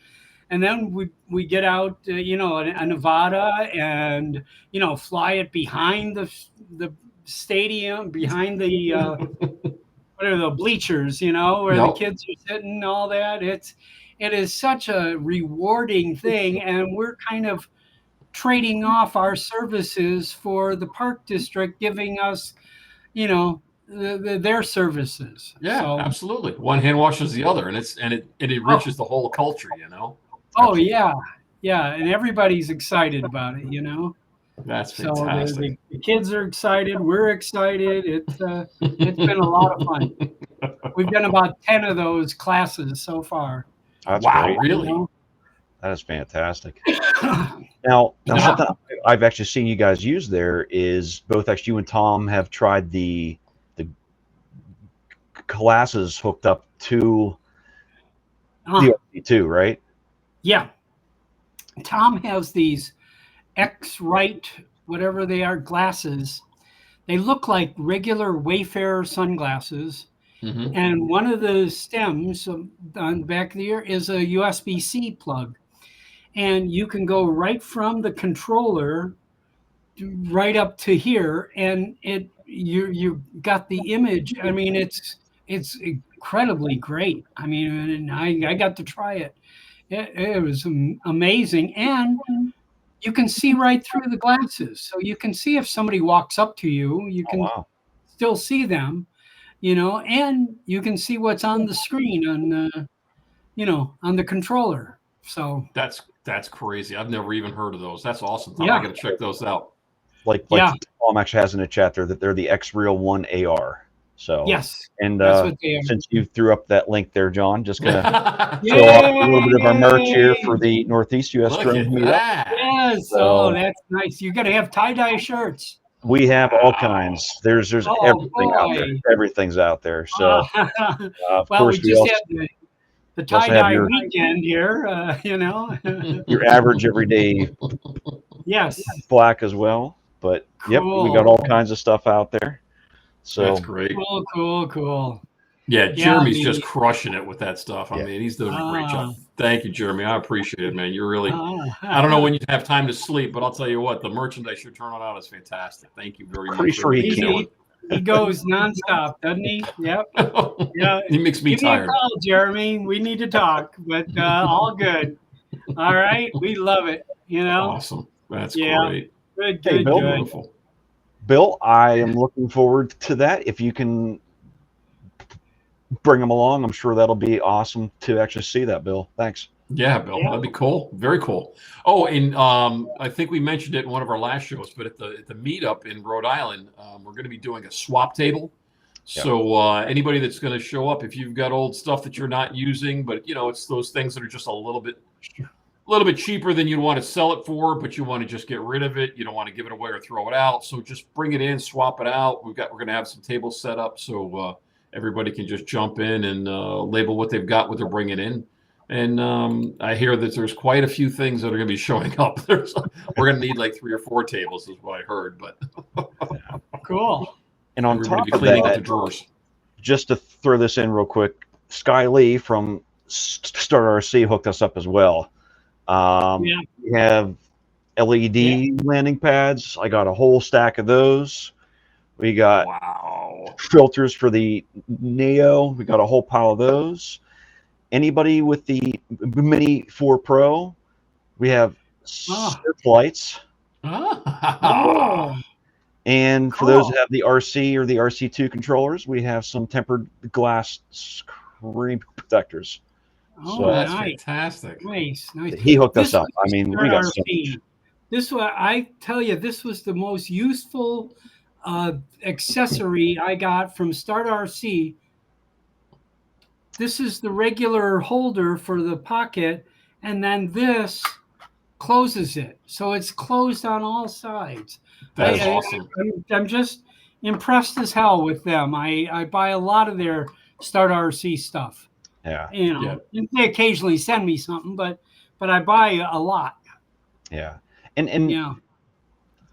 then we get out, a Nevada, and fly it behind the stadium, behind the what are the bleachers, where the kids are sitting, all that. It is such a rewarding thing, and we're kind of trading off our services for the park district giving us, their services.
Yeah,
so,
absolutely. One hand washes the other, and it enriches the whole culture.
Oh yeah, and everybody's excited about it.
That's
So
fantastic.
the kids are excited. We're excited. It's been a lot of fun. We've done about 10 of those classes so far.
That's
Wow,
great.
really?
That is fantastic. Now something I've actually seen you guys use there is both actually you and Tom have tried the classes hooked up to the RC2, right?
Yeah. Tom has these X-Rite, whatever they are, glasses. They look like regular Wayfarer sunglasses.
Mm-hmm.
And one of the stems on the back of the ear is a USB-C plug. And you can go right from the controller right up to here, and you got the image. I mean, it's incredibly great. I mean, and I got to try it. It was amazing. And you can see right through the glasses. So you can see if somebody walks up to you, you can still see them, and you can see what's on the screen on the controller. So
that's crazy. I've never even heard of those. That's awesome, Tom.
Yeah.
I got to check those out.
Like Tom actually has in a chat there that they're the X-Real 1 AR. So
yes,
and
that's what they are.
Since you threw up that link there, John, just gonna show off a little bit of our merch here for the Northeast US Drone Meetup.
Yes, so that's nice. You're gonna have tie-dye shirts.
We have all kinds. There's everything out there. Everything's out there. So of course
we just had the tie-dye weekend here.
Your average everyday black as well. But
cool.
We got all kinds of stuff out there. So
that's great.
Cool.
Yeah, Jeremy's just crushing it with that stuff. I mean, he's doing a great job. Thank you, Jeremy. I appreciate it, man. You're really, I don't know when you have time to sleep, but I'll tell you what, the merchandise you're turning out is fantastic. Thank you very much.
Pretty sure
he goes nonstop, doesn't he? Yep. Yeah.
He makes me tired.
Give me a call, Jeremy. We need to talk, but all good. All right. We love it.
Awesome. That's great.
Good.
Bill,
beautiful.
Bill, I am looking forward to that. If you can bring them along. I'm sure that'll be awesome to actually see that, Bill. Thanks.
Yeah, Bill, that'd be cool. Very cool. Oh, and I think we mentioned it in one of our last shows, but at the meetup in Rhode Island, we're going to be doing a swap table. So anybody that's going to show up, if you've got old stuff that you're not using, but it's those things that are just a little bit cheaper than you'd want to sell it for, but you want to just get rid of it. You don't want to give it away or throw it out. So just bring it in, swap it out. We're going to have some tables set up so everybody can just jump in and label what they've got, what they're bringing in. And I hear that there's quite a few things that are going to be showing up. We're going to need like 3 or 4 tables, is what I heard. But
cool.
And on
everybody
top of
cleaning
that,
out the drawers.
just to throw this in real quick, Sky Lee from Start RC hooked us up as well. We have LED landing pads. I got a whole stack of those. We got filters for the Neo. We got a whole pile of those. Anybody with the Mini 4 Pro, we have searchlights. And for those that have the RC or the RC2 controllers, we have some tempered glass screen protectors.
So that's fantastic.
Nice.
He hooked us up. I mean, we got so much.
This was, I tell you, this was the most useful accessory I got from Start RC. This is the regular holder for the pocket, and then this closes it. So it's closed on all sides.
That's awesome.
I'm just impressed as hell with them. I buy a lot of their Start RC stuff.
Yeah.
They occasionally send me something, but I buy a lot.
Yeah. And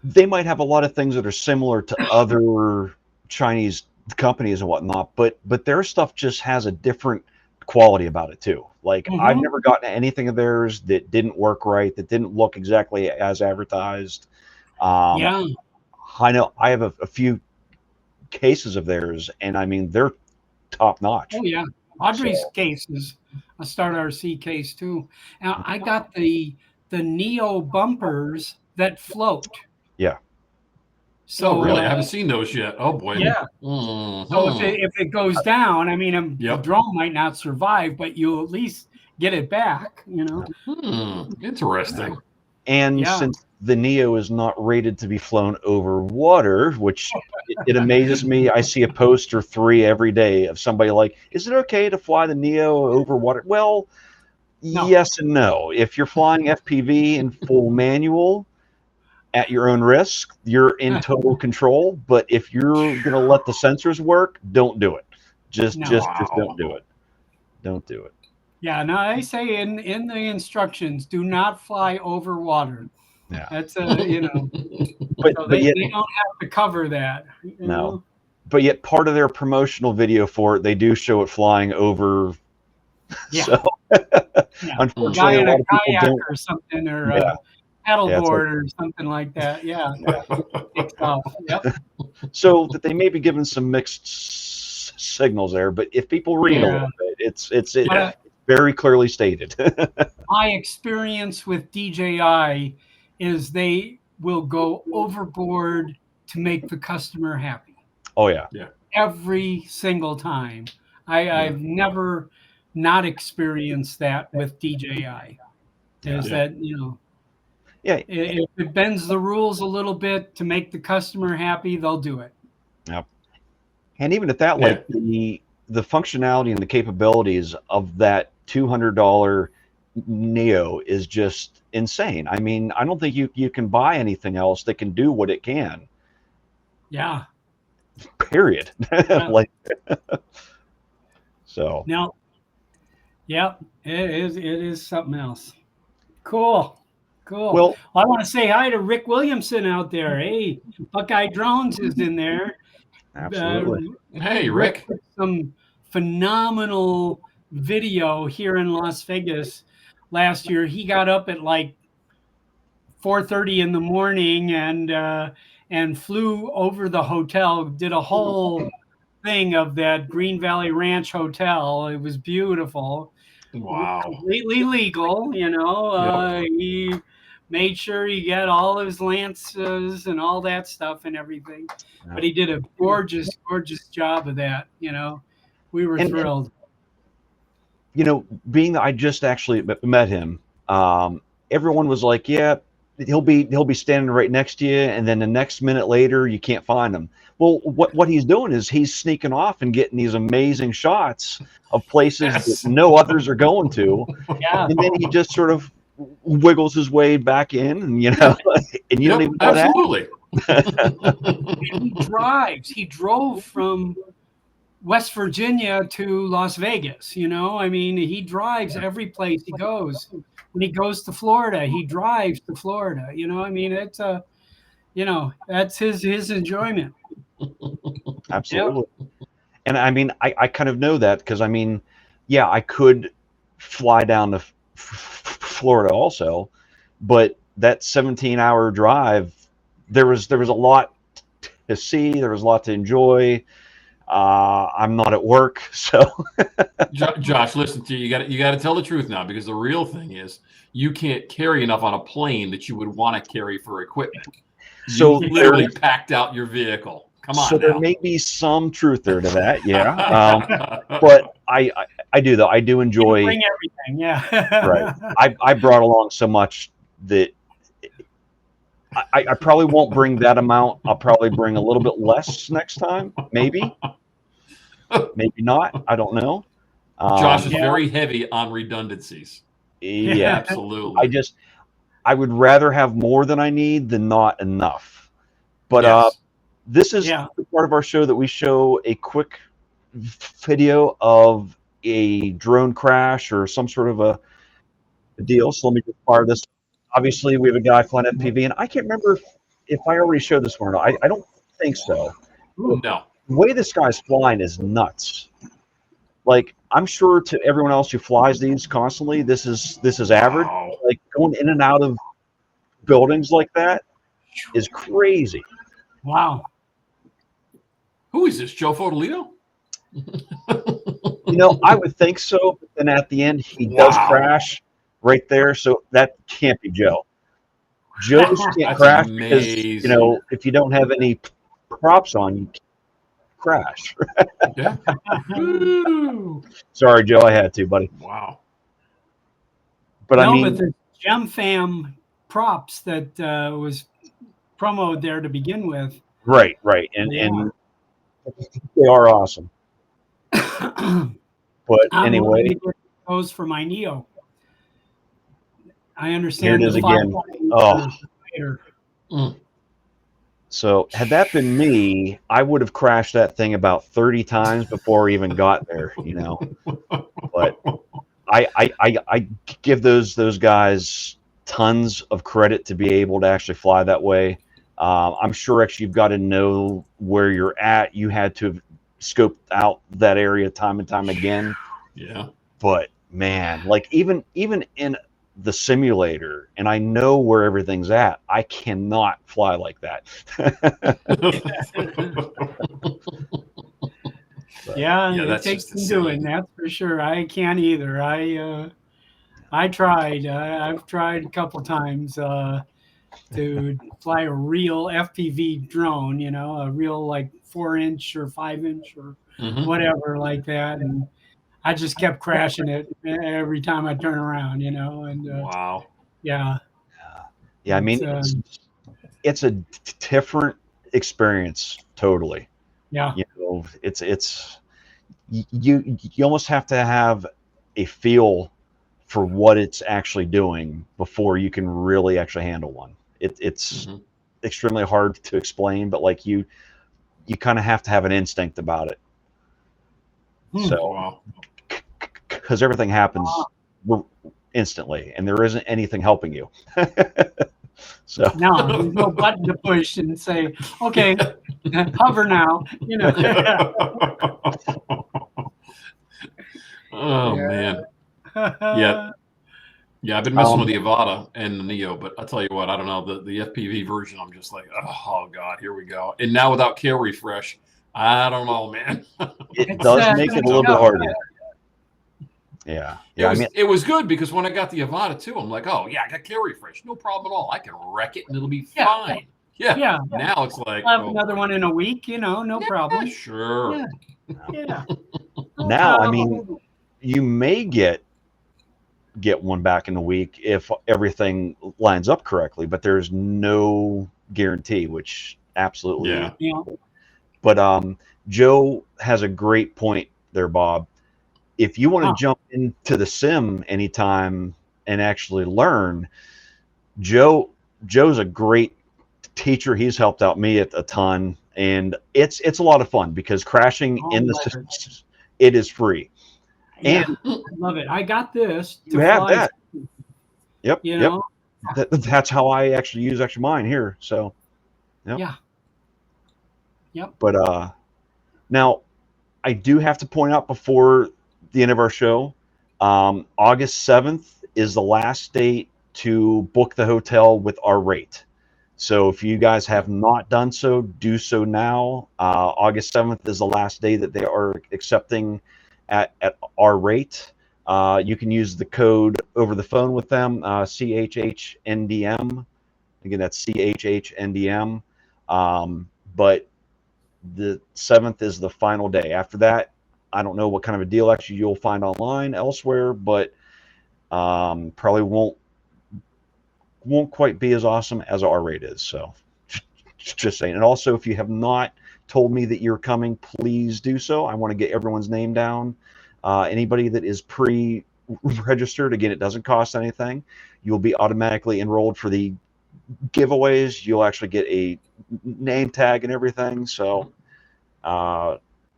they might have a lot of things that are similar to other Chinese companies and whatnot, but their stuff just has a different quality about it too. Like I've never gotten anything of theirs that didn't work right, that didn't look exactly as advertised. I know I have a few cases of theirs, and I mean they're top notch.
Oh yeah, Audrey's case is a Start RC case too. Now I got the Neo bumpers that float.
Yeah.
So
really, I haven't seen those yet. Oh boy.
Yeah. So if it goes down, I mean, the drone might not survive, but you'll at least get it back.
Interesting.
And since the Neo is not rated to be flown over water, which it amazes me. I see a post or 3 every day of somebody like, is it okay to fly the Neo over water? Well, yes and no. If you're flying FPV in full manual at your own risk, you're in total control. But if you're going to let the sensors work, don't do it. Just don't do it. Don't do it.
Yeah, no, I say in the instructions, do not fly over water.
Yeah,
that's but so
they
don't have to cover that. You know?
But yet part of their promotional video for it, they do show it flying over.
Yeah,
so, unfortunately,
a guy in a
lot of people
kayak
don't.
or something, or a paddleboard or something like that. Yeah. Yep.
So that they may be giving some mixed signals there, but if people read a little bit, it's very clearly stated.
My experience with DJI is they will go overboard to make the customer happy.
Oh yeah.
Every single time. I've never not experienced that with DJI. That if it bends the rules a little bit to make the customer happy, they'll do it.
Yep. And even at that, like the functionality and the capabilities of that $200 Neo is just insane. I mean, I don't think you can buy anything else that can do what it can.
Yeah.
Period. So.
No. Yep. It is something else. Cool. Well, I want to say hi to Rick Williamson out there. Hey, Buckeye Drones is in there.
Absolutely.
Hey, Rick.
Some phenomenal video here in Las Vegas last year. He got up at like 4:30 in the morning and flew over the hotel, did a whole thing of that Green Valley Ranch Hotel. It was beautiful.
Wow.
Completely legal, He made sure he got all his lances and all that stuff and everything. But he did a gorgeous job of that, We were thrilled.
You know, being that I just actually met him, everyone was like, "Yeah, he'll be standing right next to you," and then the next minute later, you can't find him. Well, what he's doing is he's sneaking off and getting these amazing shots of places that no others are going to,
Yeah.
and then he just sort of wiggles his way back in, and and you don't even know
absolutely.
He drove from West Virginia to Las Vegas. I mean, he drives every place he goes. When he goes to Florida, he drives to Florida. I mean, it's that's his enjoyment.
Absolutely. Yep. And I mean, I kind of know that because I mean, yeah, I could fly down to Florida also, but that 17-hour drive, there was a lot to see. There was a lot to enjoy. I'm not at work, so.
Josh, listen to you. You got to tell the truth now, because the real thing is you can't carry enough on a plane that you would want to carry for equipment.
So
you literally packed out your vehicle. Come on.
So there may be some truth there to that, yeah. But I do though. I do enjoy.
You bring everything, yeah.
Right. I brought along so much that I probably won't bring that amount. I'll probably bring a little bit less next time, maybe not. I don't know.
Josh is very heavy on redundancies.
Yeah,
absolutely.
I would rather have more than I need than not enough. But this is part of our show that we show a quick video of a drone crash or some sort of a deal. So let me just fire this. Obviously, we have a guy flying FPV, and I can't remember if I already showed this one or not. I don't think so.
No.
The way this guy's flying is nuts. Like, I'm sure to everyone else who flies these constantly, this is average.
Wow.
Like, going in and out of buildings like that is crazy.
Wow.
Who is this, Joe Fodolito?
I would think so, but then at the end, he does crash right there, so that can't be Joe. Joe can't crash
amazing.
Because, if you don't have any props on, you can't crash.
Yeah.
Sorry, Joe, I had to, buddy.
Wow.
But I mean,
but the Gem Fam props that was promoted there to begin with.
Right, and they are awesome. But anyway,
those for my Neo. I understand.
Here it is again. Oh. So had that been me, I would have crashed that thing about 30 times before I even got there, But I give those guys tons of credit to be able to actually fly that way. I'm sure actually you've got to know where you're at. You had to have scoped out that area time and time again.
Yeah.
But man, like even in the simulator, and I know where everything's at, I cannot fly like that.
It takes some doing, that's for sure. I can't either. I tried. I've tried a couple times to fly a real FPV drone, a real like 4-inch or 5-inch or whatever like that, and I just kept crashing it every time I turn around, and
wow.
Yeah.
I mean, it's a different experience totally.
Yeah.
It's you almost have to have a feel for what it's actually doing before you can really actually handle one. It's extremely hard to explain, but like you kind of have to have an instinct about it. So, because everything happens instantly, and there isn't anything helping you. So
no, there's no button to push and say, "Okay, hover now."
Oh man. Yeah, I've been messing with the Avata and the Neo, but I'll tell you what, I don't know, the FPV version, I'm just like, oh God, here we go. And now without kill refresh, I don't know, man.
It does make it a little bit harder. Yeah.
It was good because when I got the Avata too, I'm like, oh yeah, I got kill refresh, no problem at all. I can wreck it and it'll be fine. Yeah. Now it's like,
I'll have another one in a week, no problem.
Sure.
Yeah.
Now, I mean, you may get one back in a week if everything lines up correctly, but there's no guarantee, which absolutely.
Yeah.
But Joe has a great point there, Bob. If you want to jump into the sim anytime and actually learn, Joe's a great teacher. He's helped out me a ton, and it's a lot of fun because crashing in the it is free.
Yeah,
And
I love it. I got this.
You have that. Yep.
You know?
That's how I actually use mine here. So. Yep.
Yeah. Yep.
But now I do have to point out before the end of our show, August 7th is the last date to book the hotel with our rate. So if you guys have not done so, do so now. August 7th is the last day that they are accepting at our rate. You can use the code over the phone with them, CHHNDM. Again, that's CHHNDM. But the 7th is the final day. After that, I don't know what kind of a deal actually you'll find online elsewhere, but probably won't quite be as awesome as our rate is. So just saying. And also, if you have not told me that you're coming, please do so. I want to get everyone's name down. Anybody that is pre-registered, again, it doesn't cost anything. You'll be automatically enrolled for the giveaways. You'll actually get a name tag and everything. So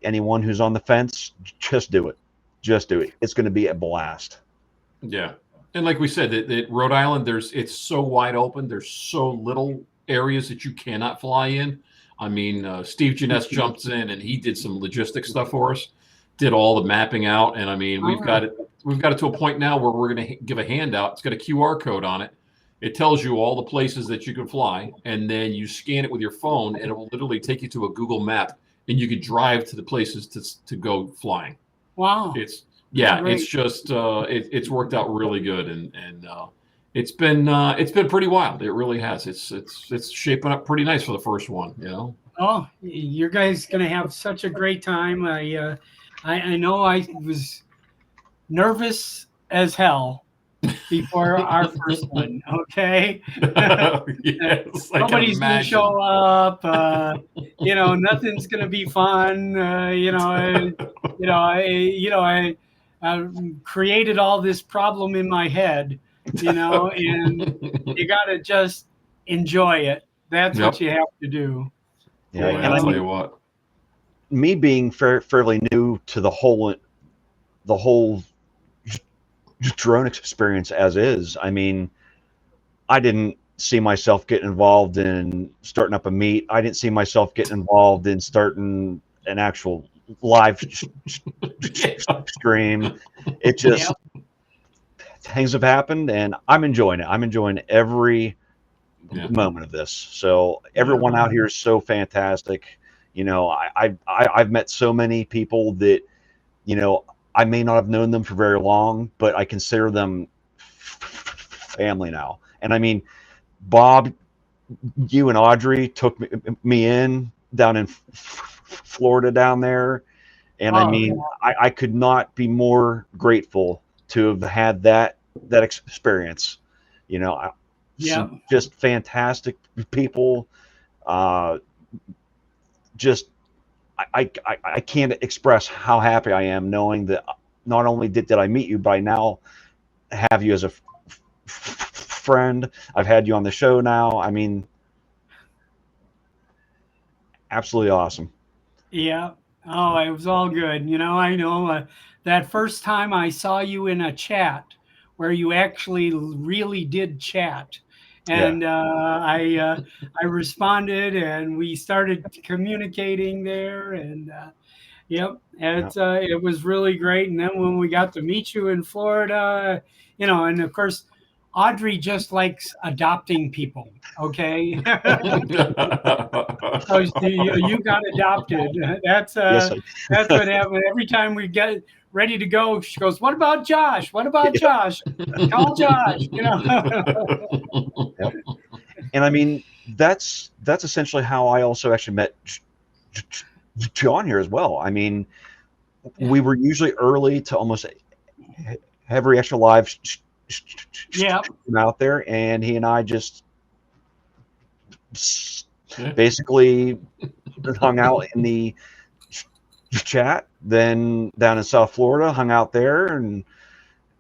anyone who's on the fence, just do it. Just do it. It's going to be a blast.
Yeah. And like we said, at Rhode Island, it's so wide open. There's so little areas that you cannot fly in. I mean, Steve Jeunesse jumps in and he did some logistic stuff for us, did all the mapping out. And I mean, we've got it to a point now where we're going to give a handout. It's got a QR code on it. It tells you all the places that you can fly, and then you scan it with your phone, and it will literally take you to a Google map, and you can drive to the places to go flying.
Wow.
It's just it's worked out really good, and it's been pretty wild. It really has. It's shaping up pretty nice for the first one, you know.
Oh, you guys gonna have such a great time. I know I was nervous as hell before our first one. Okay.
Yes,
nobody's gonna show up. Nothing's gonna be fun. I created all this problem in my head, and you gotta just enjoy it. That's what you have to do.
Yeah,
and I'll tell you what.
Me being fairly new to the whole drone experience as is, I mean, I didn't see myself getting involved in starting up a meet. I didn't see myself getting involved in starting an actual live stream. It just things have happened, and I'm enjoying it. I'm enjoying every moment of this. So everyone out here is so fantastic. I've met so many people that I may not have known them for very long, but I consider them family now. And I mean, Bob, you and Audrey took me in down in Florida down there. And I mean, I could not be more grateful to have had that experience. Just fantastic people. I can't express how happy I am knowing that not only did I meet you, but I now have you as a friend. I've had you on the show now. I mean, absolutely awesome.
Yeah. Oh, it was all good. I know that first time I saw you in a chat where you actually really did chat. And I responded, and we started communicating there, and it was really great. And then when we got to meet you in Florida, and of course, Audrey just likes adopting people. Okay, so you got adopted. That's what happened. Every time we get ready to go, she goes, "What about Josh? What about Josh? Call Josh."
And I mean, that's essentially how I also actually met John here as well. I mean, we were usually early to almost every extra live
Yeah.
out there, and he and I just
Yeah.
basically hung out in the chat. Then down in South Florida, hung out there, and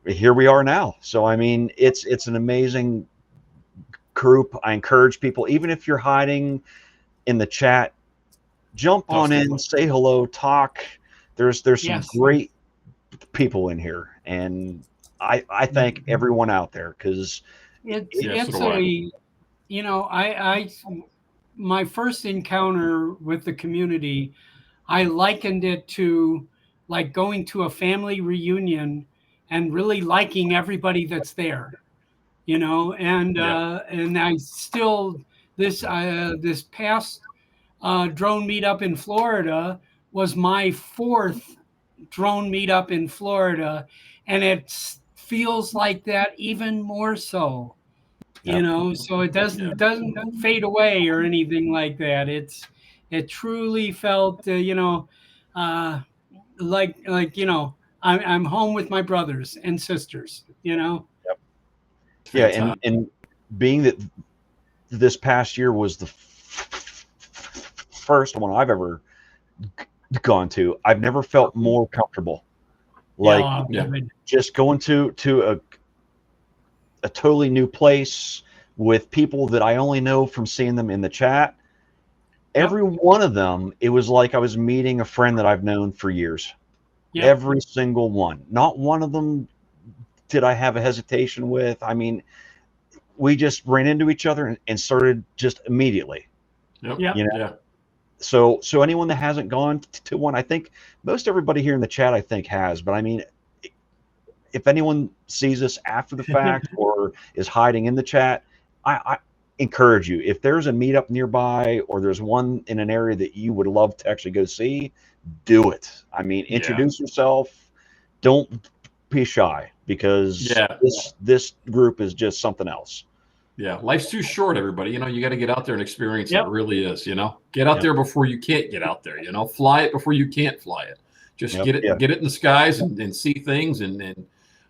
here we are now. So I mean, it's an amazing group. I encourage people, even if you're hiding in the chat, jump on in, say hello, talk. There's some great people in here, and I thank everyone out there, because
it's a, you know, I my first encounter with the community, I likened it to like going to a family reunion and really liking everybody that's there, you know, and I still this past drone meetup in Florida was my fourth drone meetup in Florida, and it feels like that even more so. You know, so it doesn't fade away or anything like that. It truly felt, you know, like you know, I'm home with my brothers and sisters. You know.
Yeah, and being that this past year was the first one I've ever gone to, I've never felt more comfortable. Like just going to a totally new place with people that I only know from seeing them in the chat. Every one of them, it was like I was meeting a friend that I've known for years. Every single one. Not one of them did I have a hesitation with. I mean, we just ran into each other and started just immediately. You know? So anyone that hasn't gone to one, I think most everybody here in the chat, I think, has. But I mean, if anyone sees us after the fact or is hiding in the chat, I encourage you, if there's a meetup nearby or there's one in an area that you would love to actually go see, do it. I mean, introduce yourself. Don't be shy, because this group is just something else.
Yeah, life's too short, everybody. You know, you got to get out there and experience it. It really is. You know, get out there before you can't get out there. You know, fly it before you can't fly it. Just get it in the skies and see things. And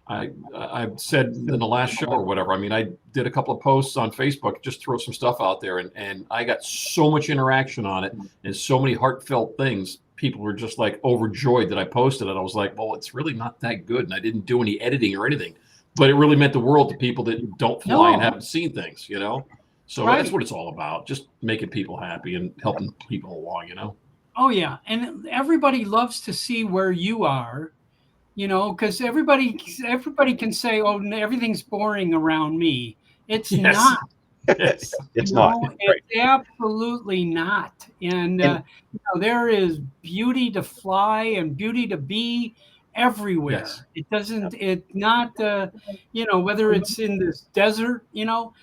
I've said in the last show or whatever, I mean, I did a couple of posts on Facebook, just throw some stuff out there, and I got so much interaction on it and so many heartfelt things. People were just like overjoyed that I posted it. I was like, well, it's really not that good, and I didn't do any editing or anything. But it really meant the world to people that don't fly and haven't seen things, you know? So that's what it's all about, just making people happy and helping people along, you know?
Oh, yeah. And everybody loves to see where you are, you know, because everybody can say, oh, everything's boring around me. It's not.
It's not.
It's absolutely not. And you know, there is beauty to fly and beauty to be everywhere. It doesn't, it's not, you know, whether it's in this desert, you know,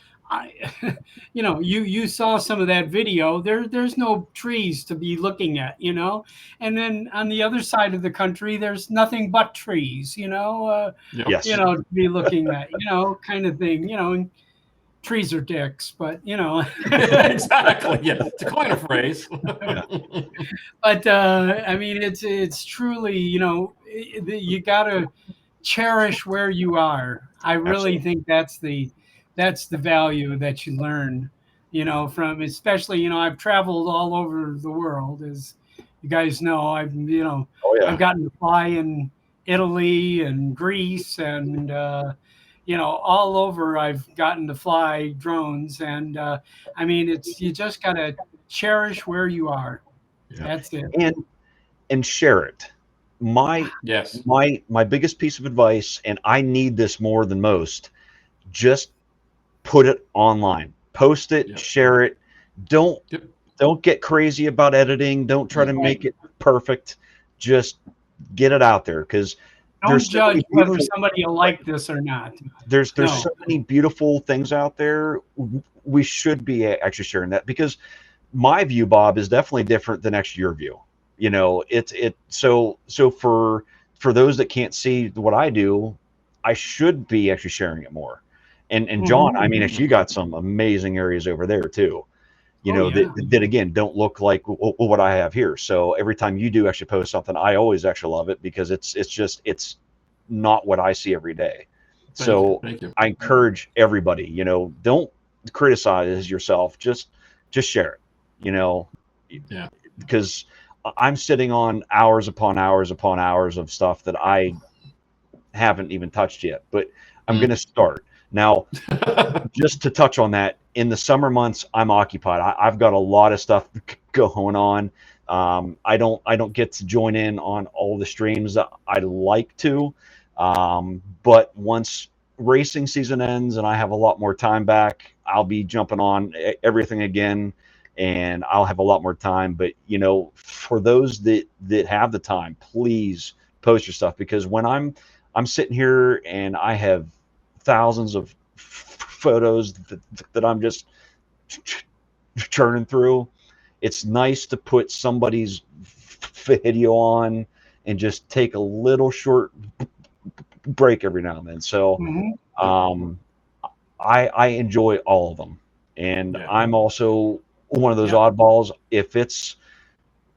you know, you saw some of that video. There's no trees to be looking at, you know, and then on the other side of the country, there's nothing but trees, you know, you know, to be looking at, you know, kind of thing, you know, and trees are dicks, but you know.
Exactly. Yeah, to coin a phrase.
But I mean, it's truly, you know, you got to cherish where you are. I really think that's the value that you learn, you know, from, especially, you know, I've traveled all over the world, as you guys know. I've, you know, I've gotten to fly in Italy and Greece and you know, all over. I've gotten to fly drones, and I mean, you just got to cherish where you are. That's it.
And share it. My biggest piece of advice, and I need this more than most, just put it online, post it, share it. Don't get crazy about editing. Don't try to make it perfect. Just get it out there, because
don't judge whether somebody will like this or not.
There's so many beautiful things out there. We should be actually sharing that, because my view, Bob, is definitely different than actually your view. You know, so for those that can't see what I do, I should be actually sharing it more. And John, I mean, you got some amazing areas over there too. you
Oh,
know,
yeah.
that again don't look like what I have here. So every time you do actually post something, I always actually love it because it's not what I see every day. So
Thank you.
I encourage everybody, don't criticize yourself, just share it,
Yeah.
because I'm sitting on hours upon hours upon hours of stuff that I haven't even touched yet, but I'm going to start now. Just to touch on that, in the summer months, I'm occupied. I've got a lot of stuff going on. I don't get to join in on all the streams that I'd like to, but once racing season ends and I have a lot more time back, I'll be jumping on everything again, and I'll have a lot more time. But for those that have the time, please post your stuff, because when I'm sitting here and I have thousands of photos that I'm just churning through, it's nice to put somebody's video on and just take a little short break every now and then. So I enjoy all of them, and I'm also one of those oddballs. If it's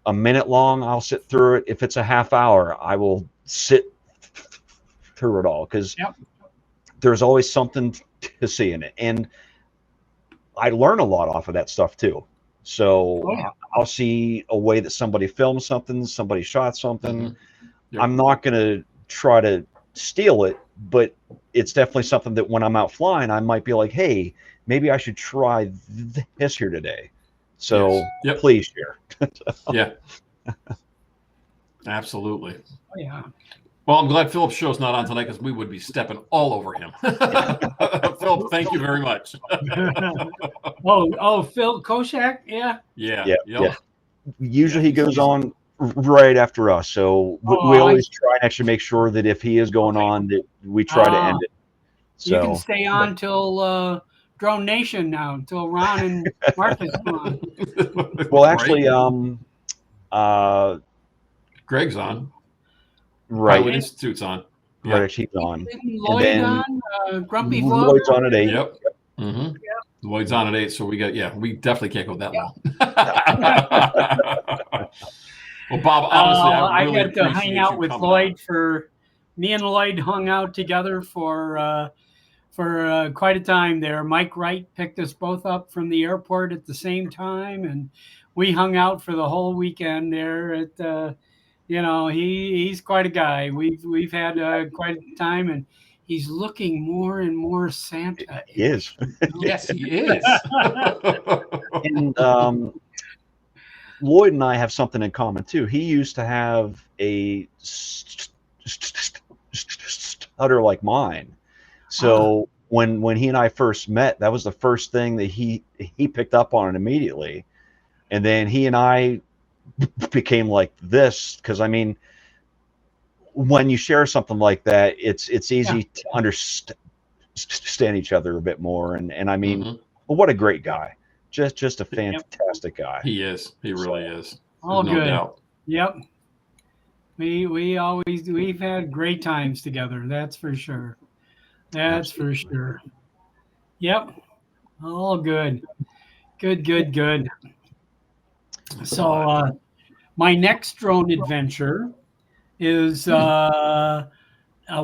a minute long, I'll sit through it. If it's a half hour, I will sit through it all, because there's always something to see in it, and I learn a lot off of that stuff too. So I'll see a way that somebody filmed something, somebody shot something. I'm not going to try to steal it, but it's definitely something that when I'm out flying, I might be like, hey, maybe I should try this here today. So please share.
Yeah, absolutely.
Oh, yeah.
Well, I'm glad Philip's show's not on tonight, because we would be stepping all over him. Philip, thank you very much.
Phil Koshak, yeah.
Usually he goes on right after us, so we always try and actually make sure that if he is going on, that we try to end it. So
you can stay on till Drone Nation now, until Ron and Marcus come on.
Well, actually,
Greg's on.
Right.
Pilot Institute's on.
Right, she's on.
Lloyd
and then
on, Grumpy Vlogger.
Lloyd's on at 8.
Yep. Lloyd's on at 8, so we definitely can't go that long. Well, Bob, honestly, I really
got to hang out with Lloyd me and Lloyd hung out together for quite a time there. Mike Wright picked us both up from the airport at the same time, and we hung out for the whole weekend there at he's quite a guy. We've had quite a time, and he's looking more and more Santa.
He is.
Yes, he is.
And Lloyd and I have something in common too. He used to have a stutter like mine. So when he and I first met, that was the first thing that he picked up on it immediately. And then he and I became like this, because I mean, when you share something like that, it's easy to understand each other a bit more. And I mean, well, what a great guy. Just a fantastic guy.
He is. He really is.
All
no
good.
Doubt.
Yep. We've had great times together. That's for sure. That's for sure. Yep. All good. Good. So my next drone adventure is a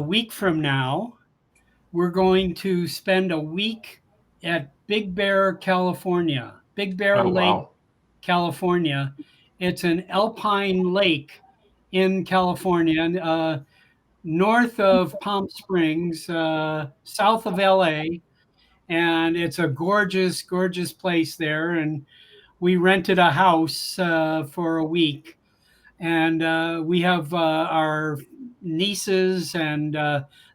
week from now. We're going to spend a week at Big Bear, California. Big Bear Lake, California. It's an alpine lake in California, north of Palm Springs, south of LA. And it's a gorgeous, gorgeous place there. And we rented a house for a week. And we have our nieces and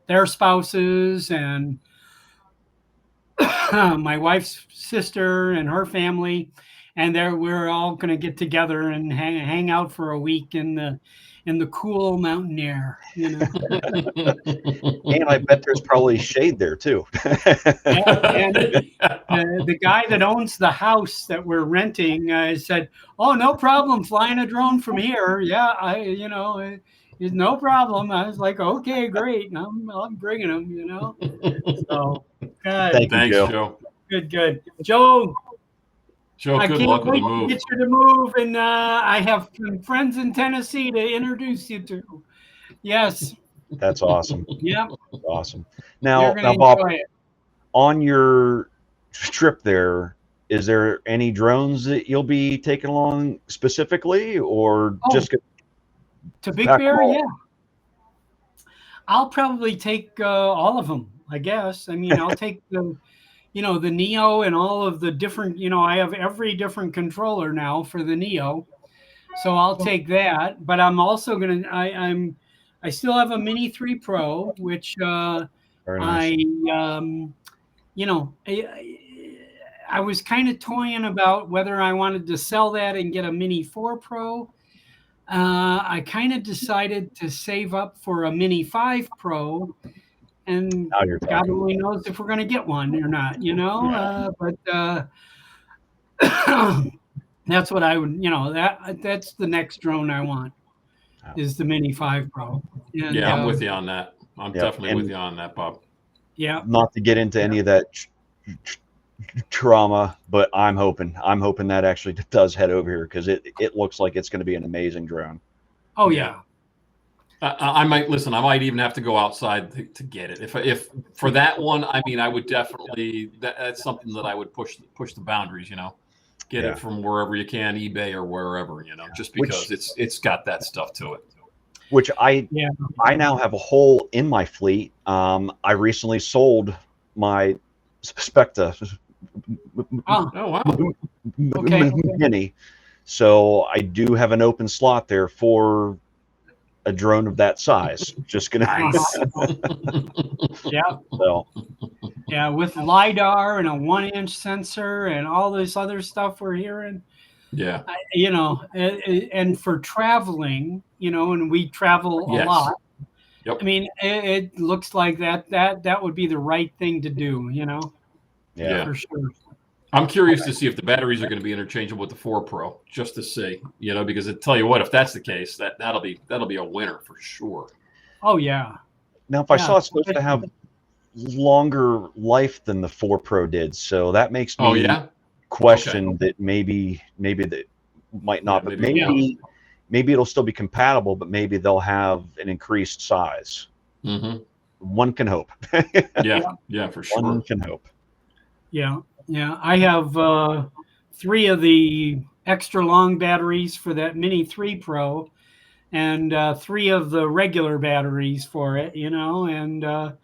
their spouses, and my wife's sister and her family, and we're all going to get together and hang out for a week in the cool mountain air,
And I bet there's probably shade there too.
And the guy that owns the house that we're renting said, "Oh, no problem flying a drone from here. Yeah, it's no problem." I was like, "Okay, great. I'm bringing them." So,
Thanks,
Joe.
Good. Joe,
Joe,
I
good
can't
luck with
wait
the
to
move.
get you to move, and I have some friends in Tennessee to introduce you to. Yes,
That's awesome.
yep,
That's awesome.
you're
Now,
going to
Bob,
enjoy it.
on your trip there, is there any drones that you'll be taking along specifically, or
Oh,
just
to Big
pack
Bear,
them all?
yeah. I'll probably take all of them, I guess. I mean, I'll take the Neo and all of the different, I have every different controller now for the Neo. So I'll take that, but I'm also going to I still have a Mini 3 Pro, which
Very nice.
you know, I was kind of toying about whether I wanted to sell that and get a Mini 4 Pro. I kind of decided to save up for a Mini 5 Pro, and
Now you're
God
talking.
only knows if we're going to get one or not, but that's what I would, that's the next drone I want is the Mini 5 Pro. And,
Yeah, I'm with you on that. I'm
Yep.
definitely
And
with you on that, Bob.
Yeah.
not to get into any of that trauma, but I'm hoping that actually does head over here, because it looks like it's going to be an amazing drone.
Oh,
Yeah.
yeah.
I might listen. I might even have to go outside to get it. If for that one, I mean, I would definitely. That's something that I would push the boundaries. Get
Yeah.
it from wherever you can, eBay or wherever. Just because it's got that stuff to it.
Which I now have a hole in my fleet. I recently sold my Specta
Oh,
wow.
Okay.
Mini, so I do have an open slot there for a drone of that size. Just gonna
Nice.
Yeah.
so
Yeah. With LiDAR and a 1-inch sensor and all this other stuff we're hearing.
Yeah.
And for traveling, and we travel a
Yes.
lot.
Yep.
I mean, it looks like that would be the right thing to do,
yeah.
for sure.
I'm curious to see if the batteries are going to be interchangeable with the 4 Pro, just to see, because I tell you what, if that's the case, that'll be a winner for sure.
Oh yeah.
Now, if I saw it's supposed to have longer life than the 4 Pro did, so that makes me question that maybe that might not, but maybe it'll still be compatible, but maybe they'll have an increased size.
Mm-hmm.
One can hope.
Yeah, for sure.
One can hope.
Yeah. I have 3 of the extra long batteries for that Mini 3 Pro, and 3 of the regular batteries for it, and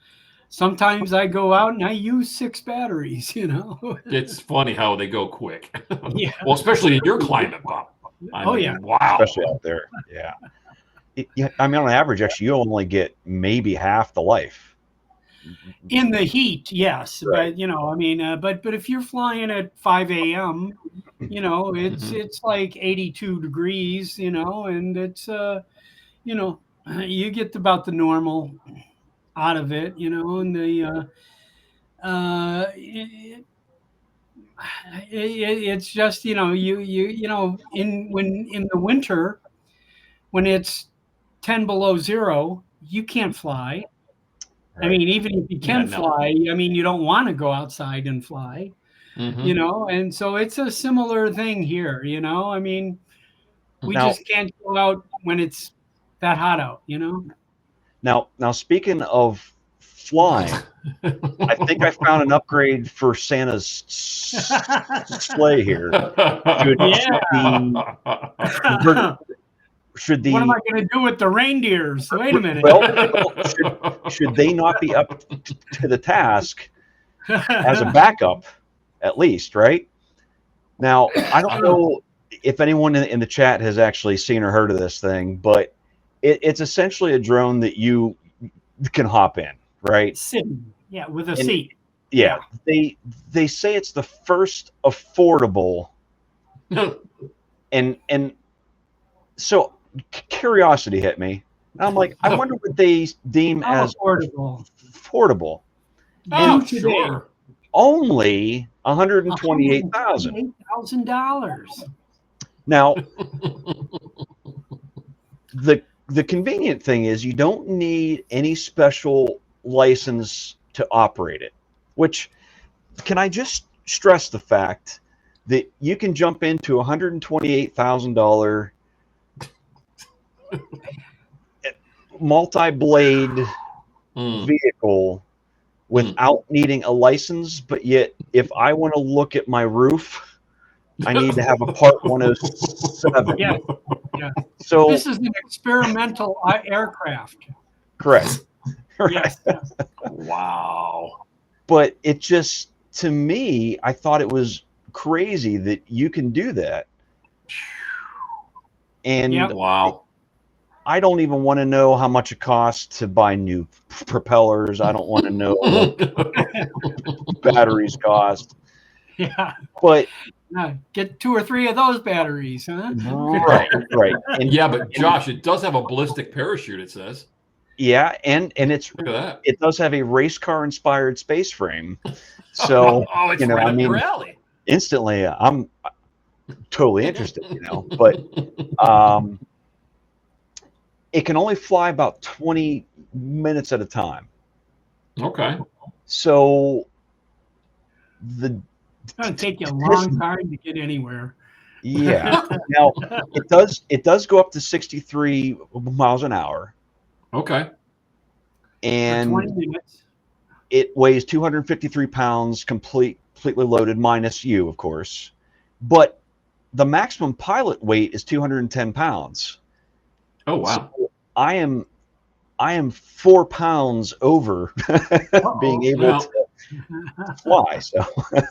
sometimes I go out and I use 6 batteries,
It's funny how they go quick.
Yeah.
Well, especially in your climate, Bob. Wow.
Especially out there. Yeah. I mean, on average, actually, you only get maybe half the life.
In the heat, yes,
Right.
but but if you're flying at 5 a.m., it's like 82 degrees, and it's you get about the normal out of it, and it's just in the winter when it's 10 below zero, you can't fly.
Right.
I mean, even if you can fly, I mean, you don't want to go outside and fly, and so it's a similar thing here, I mean, we just can't go out when it's that hot out,
Now, speaking of flying, I think I found an upgrade for Santa's sleigh here.
What am I going to do with the reindeers? Wait a minute.
Well, should they not be up to the task as a backup, at least, right? Now, I don't know if anyone in the chat has actually seen or heard of this thing, but it's essentially a drone that you can hop in, right?
Sitting, with a seat.
Yeah, they say it's the first affordable, and so curiosity hit me. And I'm like, I wonder what they deem as affordable.
Oh, sure.
Only $128,000. Now, the convenient thing is you don't need any special license to operate it. Which, can I just stress the fact that you can jump into $128,000 multi-blade vehicle without needing a license, but yet if I want to look at my roof, I need to have a Part 107.
Yeah. Yeah.
So
This is an experimental aircraft.
correct.
Yes.
Wow.
But it just, to me, I thought it was crazy that you can do that. And
Yep.
Wow.
I don't even want to know how much it costs to buy new propellers. I don't want to know what batteries cost.
Yeah.
But
Get 2 or 3 of those batteries, huh?
right. And
Yeah, but Josh, it does have a ballistic parachute, it says.
yeah, and it's
Look at that.
it does have a race car inspired space frame. So
Oh, it's
you know,
right
I
up your
mean,
alley.
instantly I'm totally interested, but it can only fly about 20 minutes at a time.
Okay.
So
It's going to take you a long time to get anywhere.
yeah. Now it does go up to 63 miles an hour,
Okay.
For
and
20 minutes.
it weighs 253 pounds, completely loaded, minus you, of course. But the maximum pilot weight is 210 pounds.
Oh wow.
So I am 4 pounds over being able
Now-
to fly. So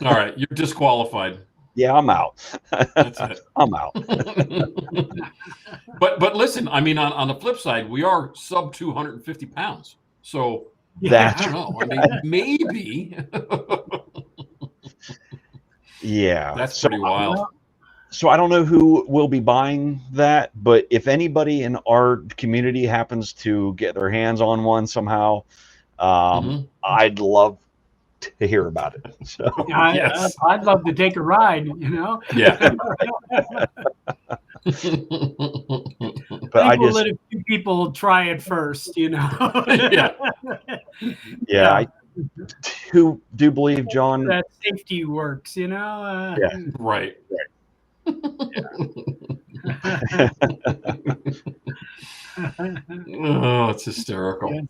All right, you're disqualified.
yeah, I'm out.
That's it.
I'm out.
But listen, I mean, on the flip side, we are sub 250 pounds. So
That's
I don't know. I mean, maybe
yeah.
that's
So
pretty wild.
So I don't know who will be buying that, but if anybody in our community happens to get their hands on one somehow, I'd love to hear about it. So
Yes.
I'd love to take a ride,
Yeah.
but
I think we'll let a few people try it first,
Yeah.
yeah, I do believe, John.
That safety works,
Yeah.
Right. Oh, it's hysterical.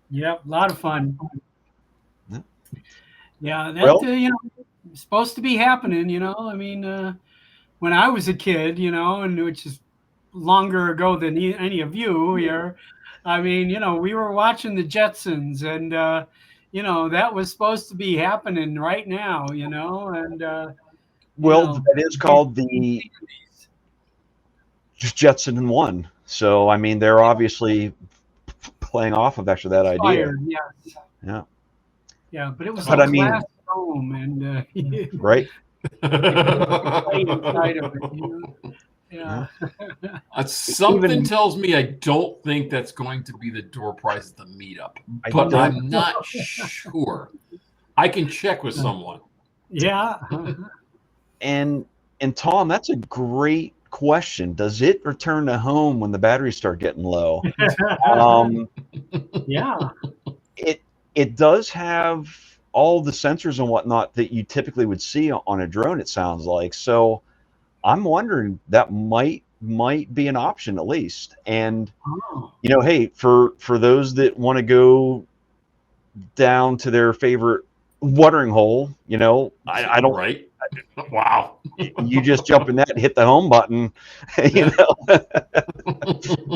Yep, a lot of fun. Yeah, that
Well-
it's supposed to be happening. I mean, when I was a kid, and which is longer ago than any of you here. I mean, we were watching the Jetsons, and that was supposed to be happening right now, and
Well, that is called the Jetson 1. So I mean, they're obviously playing off of actually that idea.
Fired, yes.
Yeah.
Yeah, but it was
But
a
I mean-
glass dome, and
Right.
play inside of it, Yeah.
Something tells me I don't think that's going to be the door prize at the meetup,
I
but
don't-
I'm not sure. I can check with someone.
Yeah.
And Tom, that's a great question. Does it return to home when the batteries start getting low?
Yeah.
It does have all the sensors and whatnot that you typically would see on a drone, it sounds like. So I'm wondering that might be an option at least. And
Oh.
hey, for those that want to go down to their favorite watering hole, I don't.
Right? Wow.
You just jump in that and hit the home button,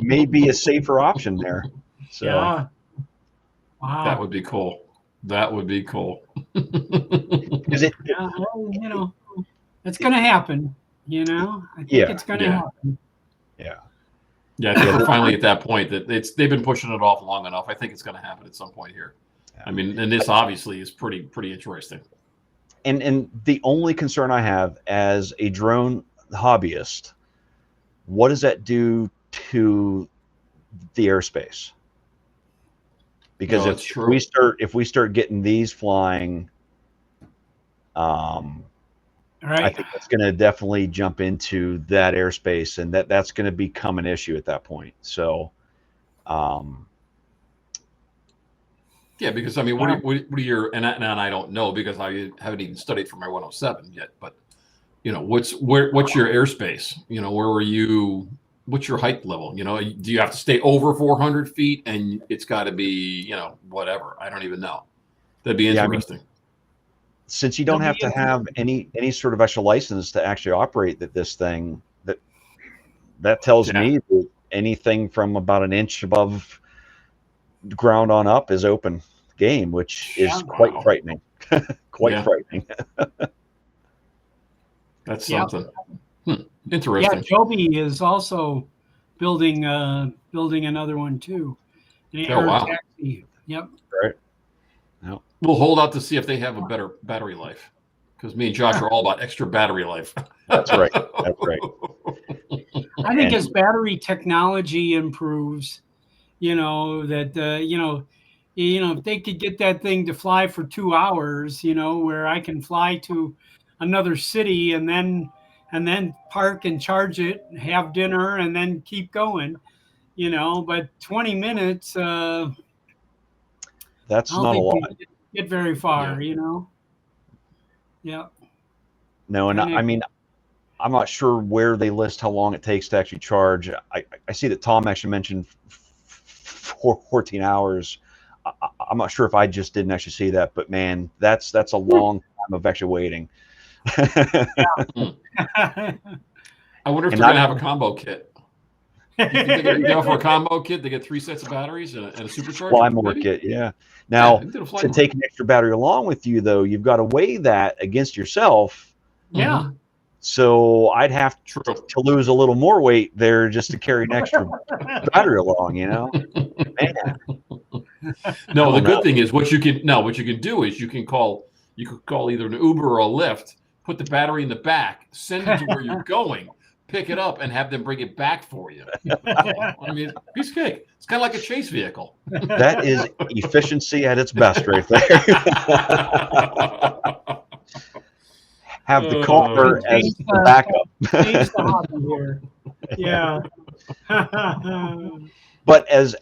maybe a safer option there. So
Yeah. Wow.
That would be cool. That would be cool.
is it?
Yeah, well, it's going to happen. I think
Yeah,
it's going to
yeah.
happen.
Yeah, I think we're finally at that point that they've been pushing it off long enough. I think it's going to happen at some point here. I mean, and this obviously is pretty interesting.
And the only concern I have as a drone hobbyist, what does that do to the airspace? Because
No,
if
it's true.
we start getting these flying, I
Right.
think it's going to definitely jump into that airspace, and that's going to become an issue at that point. So,
Yeah, because I mean, what are your and I don't know because I haven't even studied for my 107 yet. But what's your airspace? Where were you? What's your height level? Do you have to stay over 400 feet and it's got to be, whatever? I don't even know. That'd be interesting.
Since you don't have to have any sort of extra license to actually operate this thing, that tells me that anything from about an inch above ground on up is open game, which is quite frightening. Frightening.
That's something. Interesting.
Yeah, Joby is also building another one too.
Wow.
Taxi. Yep.
Right. Yep.
We'll hold out to see if they have a better battery life, because me and Josh are all about extra battery life.
That's right. That's right.
I think as battery technology improves, if they could get that thing to fly for 2 hours, where I can fly to another city and then park and charge it, have dinner, and then keep going, but 20 minutes,
that's
not
a lot.
Get very far, Yeah.
No, and I mean, I'm not sure where they list how long it takes to actually charge. I see that Tom actually mentioned 14 hours. I'm not sure if I just didn't actually see that, but man, that's a long time of actually waiting.
I wonder if they're going to have a combo kit. You think they're going to go for a combo kit? They get 3 sets of batteries and a supercharger?
Fly more kit, yeah. Now, to take an extra battery along with you, though, you've got to weigh that against yourself.
Yeah.
So I'd have to lose a little more weight there just to carry an extra battery along, Man.
No, the good thing is what you can do is you could call either an Uber or a Lyft, put the battery in the back, send it to where you're going, pick it up, and have them bring it back for you. I mean, piece of cake. It's kind of like a chase vehicle.
That is efficiency at its best right there. Have the car as the backup.
Change the hobby here. Yeah.
But as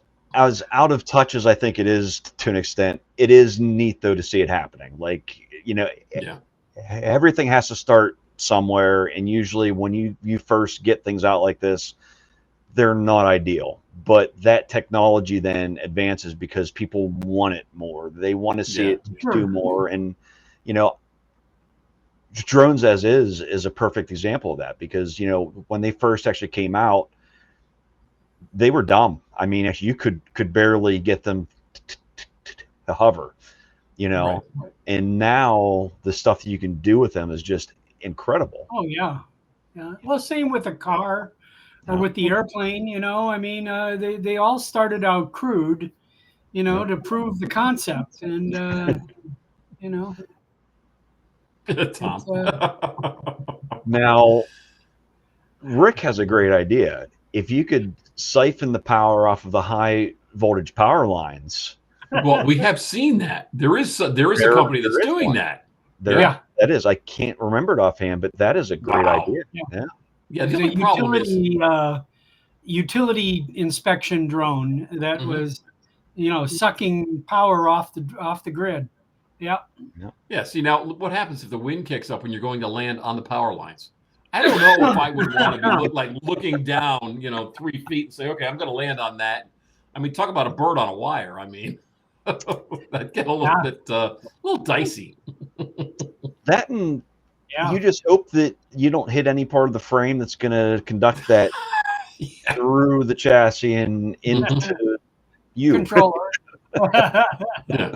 out of touch as I think it is to an extent, it is neat though to see it happening. Like, everything has to start somewhere, and usually when you first get things out like this, they're not ideal. But that technology then advances because people want it more. They want to see it do more. And drones as is a perfect example of that, because when they first actually came out, they were dumb. I mean, actually, you could barely get them to hover,
Right.
And now the stuff that you can do with them is just incredible.
Oh yeah. Well, same with a car or with the airplane. I mean, they all started out crude, to prove the concept, and
Tom.
Now, Rick has a great idea. If you could siphon the power off of the high voltage power lines.
Well, we have seen that. There is a company that's doing that.
That is. I can't remember it offhand, but that is a great idea.
Yeah. The only problem is
utility inspection drone that was, sucking power off the grid. Yeah.
Yeah. See, now what happens if the wind kicks up when you're going to land on the power lines? I don't know if I would want to be looking down, 3 feet and say, okay, I'm going to land on that. I mean, talk about a bird on a wire. I mean, that'd get a little bit, a little dicey.
That and you just hope that you don't hit any part of the frame that's going to conduct that through the chassis and into you.
Controller.
Yeah.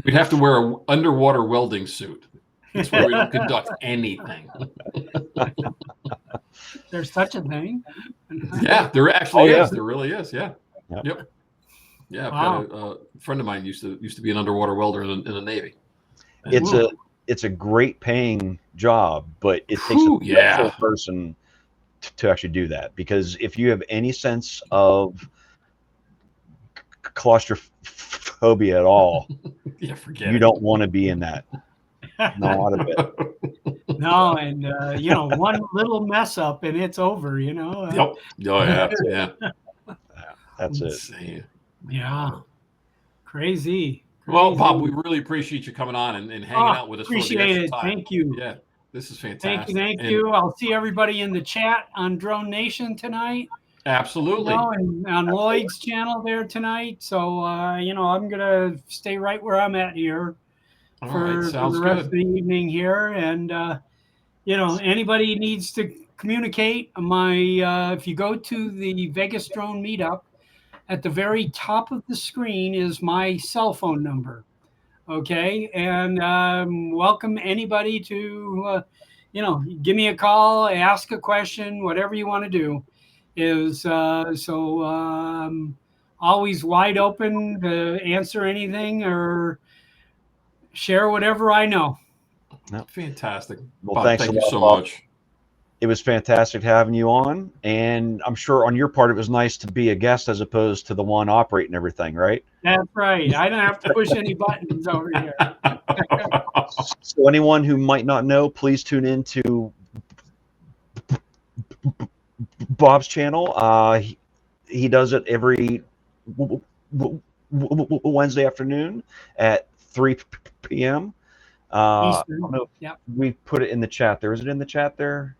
We'd have to wear an underwater welding suit. That's where we don't conduct anything.
There's such a thing.
Yeah, there actually is. There really is. Yeah.
Yep.
Yeah.
Wow.
A friend of mine used to be an underwater welder in the Navy.
It's a great paying job, but it takes a special person to actually do that, because if you have any sense of claustrophobia at all,
forget
you don't want to be in that. Not a bit.
No, and one little mess up and it's over.
Yep. Oh yeah.
That's
insane.
Yeah. Crazy.
Well, Bob, we really appreciate you coming on and hanging out with us.
Appreciate it. Thank you.
Yeah. This is fantastic.
Thank you. I'll see everybody in the chat on Drone Nation tonight.
Absolutely.
And on Lloyd's channel there tonight. So, I'm going to stay right where I'm at here for the rest of the evening here. And, anybody needs to communicate. If you go to the Vegas Drone Meetup, at the very top of the screen is my cell phone number. Okay. And welcome anybody to, give me a call, ask a question, whatever you want to do. Always wide open to answer anything or share whatever I know.
Fantastic.
Well,
Bob,
thanks
thank
a
you
lot,
so
Bob.
much.
It was fantastic having you on, and I'm sure on your part it was nice to be a guest as opposed to the one operating everything, right?
That's right. I don't have to push any buttons over here.
So anyone who might not know, please tune into Bob's channel. He does it every Wednesday afternoon at 3 p.m.
Eastern. Yep.
We put it in the chat there. Is it in the chat there?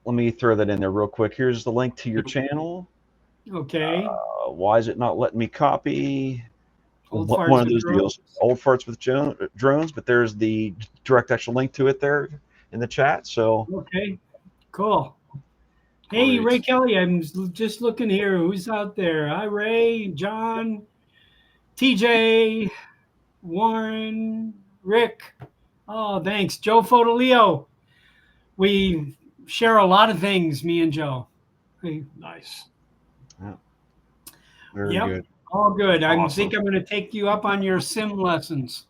Let me throw that in there real quick. Here's the link to your channel.
Okay.
Why is it not letting me copy?
Old
One
farts
of those
with
deals. Old farts with drones, but there's the direct actual link to it there in the chat. So
okay, cool. Hey,
Great.
Ray Kelly, I'm just looking here. Who's out there? Hi, Ray, John, TJ, Warren, Rick. Oh, thanks. Joe Fotoleo. We share a lot of things, me and Joe.
Nice.
very good.
All good. I
Awesome.
think I'm going to take you up on your sim lessons.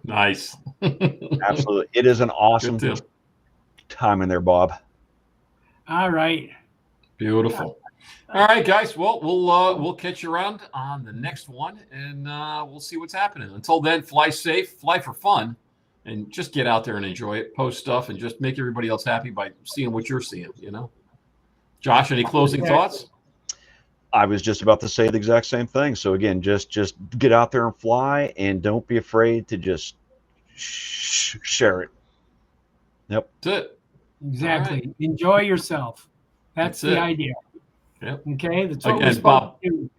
Nice.
Absolutely. It is an awesome time in there, Bob.
All right.
Beautiful. All right, guys. Well, we'll catch you around on the next one, and we'll see what's happening. Until then, fly safe, fly for fun, and just get out there and enjoy it. Post stuff and just make everybody else happy by seeing what you're seeing. Josh, any closing thoughts?
I was just about to say the exact same thing. So again, just get out there and fly, and don't be afraid to just share it. Yep.
That's it.
Exactly.
Right.
Enjoy yourself. That's the idea.
Yep.
Okay. That's what
Again,
we're supposed
Bob.
to do.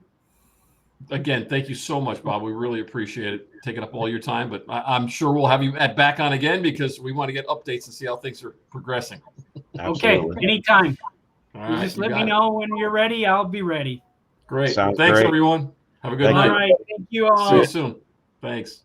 Again, thank you so much, Bob. We really appreciate it, taking up all your time. But I'm sure we'll have you back on again because we want to get updates and see how things are progressing.
Absolutely. Okay. Anytime.
All right,
just let me know when you're ready. I'll be ready.
Great.
Sounds
Thanks,
great.
everyone. Have a good night.
All right. Thank you all.
See you soon. Thanks.